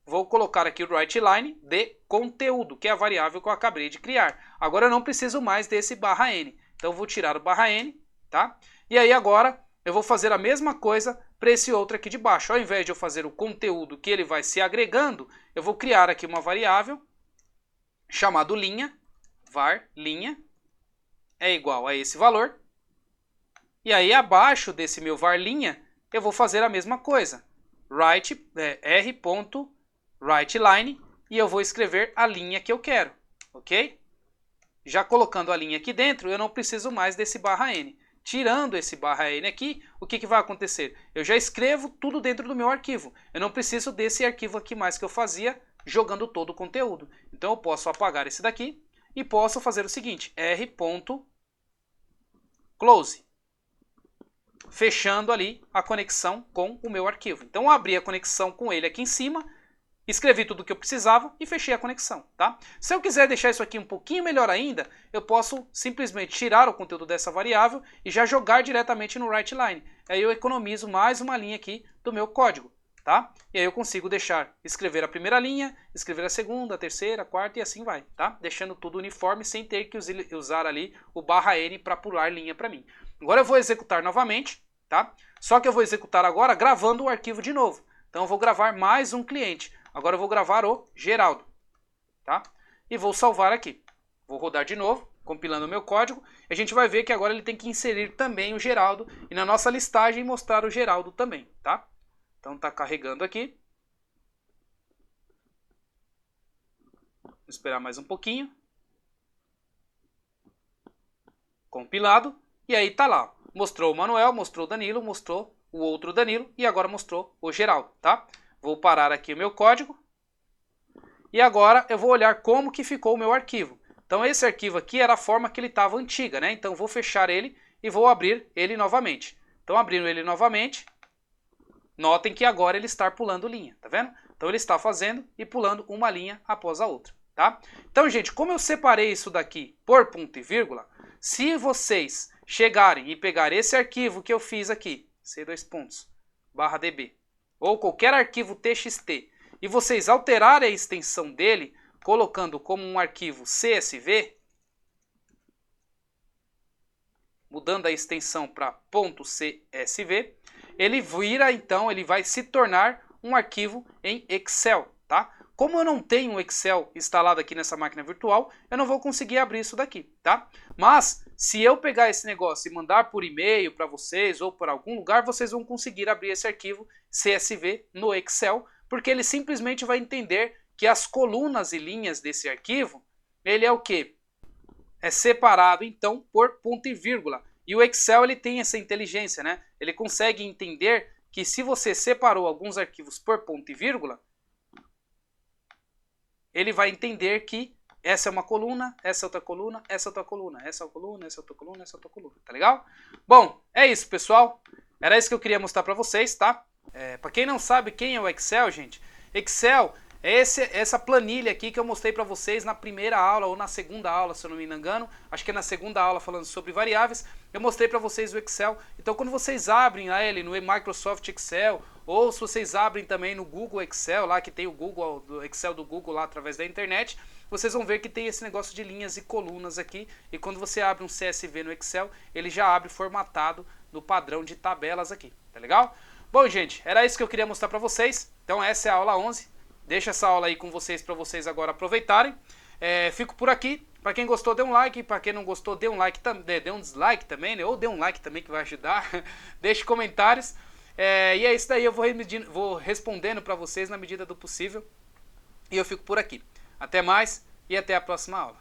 Vou colocar aqui o WriteLine de conteúdo, que é a variável que eu acabei de criar. Agora eu não preciso mais desse /n. Então eu vou tirar o /n, tá? E aí agora eu vou fazer a mesma coisa para esse outro aqui de baixo. Ao invés de eu fazer o conteúdo que ele vai se agregando, eu vou criar aqui uma variável chamada linha, var linha, é igual a esse valor. E aí abaixo desse meu var linha, eu vou fazer a mesma coisa. r.writeLine e eu vou escrever a linha que eu quero, ok? Já colocando a linha aqui dentro, eu não preciso mais desse /n. Tirando esse /n aqui, o que vai acontecer? Eu já escrevo tudo dentro do meu arquivo. Eu não preciso desse arquivo aqui mais que eu fazia jogando todo o conteúdo. Então eu posso apagar esse daqui e posso fazer o seguinte, r.close. Fechando ali a conexão com o meu arquivo. Então eu abri a conexão com ele aqui em cima, escrevi tudo o que eu precisava e fechei a conexão, tá? Se eu quiser deixar isso aqui um pouquinho melhor ainda, eu posso simplesmente tirar o conteúdo dessa variável e já jogar diretamente no WriteLine. Aí eu economizo mais uma linha aqui do meu código, tá? E aí eu consigo escrever a primeira linha, escrever a segunda, a terceira, a quarta e assim vai, tá? Deixando tudo uniforme sem ter que usar ali o /n para pular linha para mim. Agora eu vou executar novamente, tá? Só que eu vou executar agora gravando o arquivo de novo. Então eu vou gravar mais um cliente. Agora eu vou gravar o Geraldo, tá? E vou salvar aqui. Vou rodar de novo, compilando o meu código. E a gente vai ver que agora ele tem que inserir também o Geraldo. E na nossa listagem mostrar o Geraldo também, tá? Então tá carregando aqui. Vou esperar mais um pouquinho. Compilado. E aí tá lá. Mostrou o Manuel, mostrou o Danilo, mostrou o outro Danilo e agora mostrou o Geraldo, tá? Vou parar aqui o meu código. E agora eu vou olhar como que ficou o meu arquivo. Então esse arquivo aqui era a forma que ele estava antiga, né? Então vou fechar ele e vou abrir ele novamente. Então abrindo ele novamente, notem que agora ele está pulando linha, tá vendo? Então ele está fazendo e pulando uma linha após a outra, tá? Então, gente, como eu separei isso daqui por ponto e vírgula, se vocês chegarem e pegar esse arquivo que eu fiz aqui, C2.db, ou qualquer arquivo txt, e vocês alterarem a extensão dele, colocando como um arquivo CSV, mudando a extensão para .csv, ele vira, então, ele vai se tornar um arquivo em Excel, tá? Como eu não tenho um Excel instalado aqui nessa máquina virtual, eu não vou conseguir abrir isso daqui, tá? Mas, se eu pegar esse negócio e mandar por e-mail para vocês ou por algum lugar, vocês vão conseguir abrir esse arquivo CSV no Excel, porque ele simplesmente vai entender que as colunas e linhas desse arquivo, ele é o quê? É separado, então, por ponto e vírgula. E o Excel, ele tem essa inteligência, né? Ele consegue entender que se você separou alguns arquivos por ponto e vírgula, ele vai entender que essa é uma coluna, essa é outra coluna, essa é outra coluna, essa é outra coluna, essa é outra coluna, essa é outra coluna, tá legal? Bom, é isso, pessoal. Era isso que eu queria mostrar para vocês, tá? Para quem não sabe quem é o Excel, gente, Excel é essa planilha aqui que eu mostrei para vocês na primeira aula ou na segunda aula, se eu não me engano. Acho que é na segunda aula falando sobre variáveis. Eu mostrei para vocês o Excel. Então quando vocês abrem ele no Microsoft Excel, ou se vocês abrem também no Google Excel, lá que tem o Google, do Excel do Google lá através da internet, vocês vão ver que tem esse negócio de linhas e colunas aqui. E quando você abre um CSV no Excel, ele já abre formatado no padrão de tabelas aqui, tá legal? Bom, gente, era isso que eu queria mostrar para vocês. Então essa é a aula 11. Deixa essa aula aí com vocês para vocês agora aproveitarem. Fico por aqui. Para quem gostou, dê um like. Para quem não gostou, dê um like, dê um dislike também, né? Ou dê um like também que vai ajudar. Deixe comentários. E é isso daí. Eu vou respondendo para vocês na medida do possível. E eu fico por aqui. Até mais e até a próxima aula.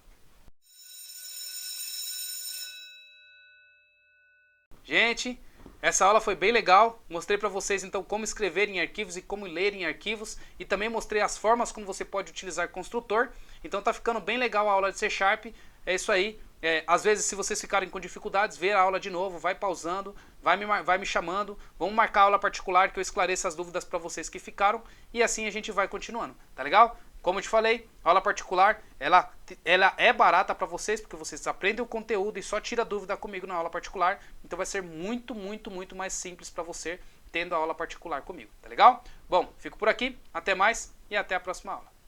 Gente, essa aula foi bem legal, mostrei para vocês então como escrever em arquivos e como ler em arquivos e também mostrei as formas como você pode utilizar construtor, então tá ficando bem legal a aula de C Sharp, é isso aí, às vezes se vocês ficarem com dificuldades, ver a aula de novo, vai pausando, vai me chamando, vamos marcar a aula particular que eu esclareça as dúvidas para vocês que ficaram e assim a gente vai continuando, tá legal? Como eu te falei, a aula particular, ela é barata para vocês, porque vocês aprendem o conteúdo e só tira dúvida comigo na aula particular. Então vai ser muito, muito, muito mais simples para você tendo a aula particular comigo, tá legal? Bom, fico por aqui, até mais e até a próxima aula.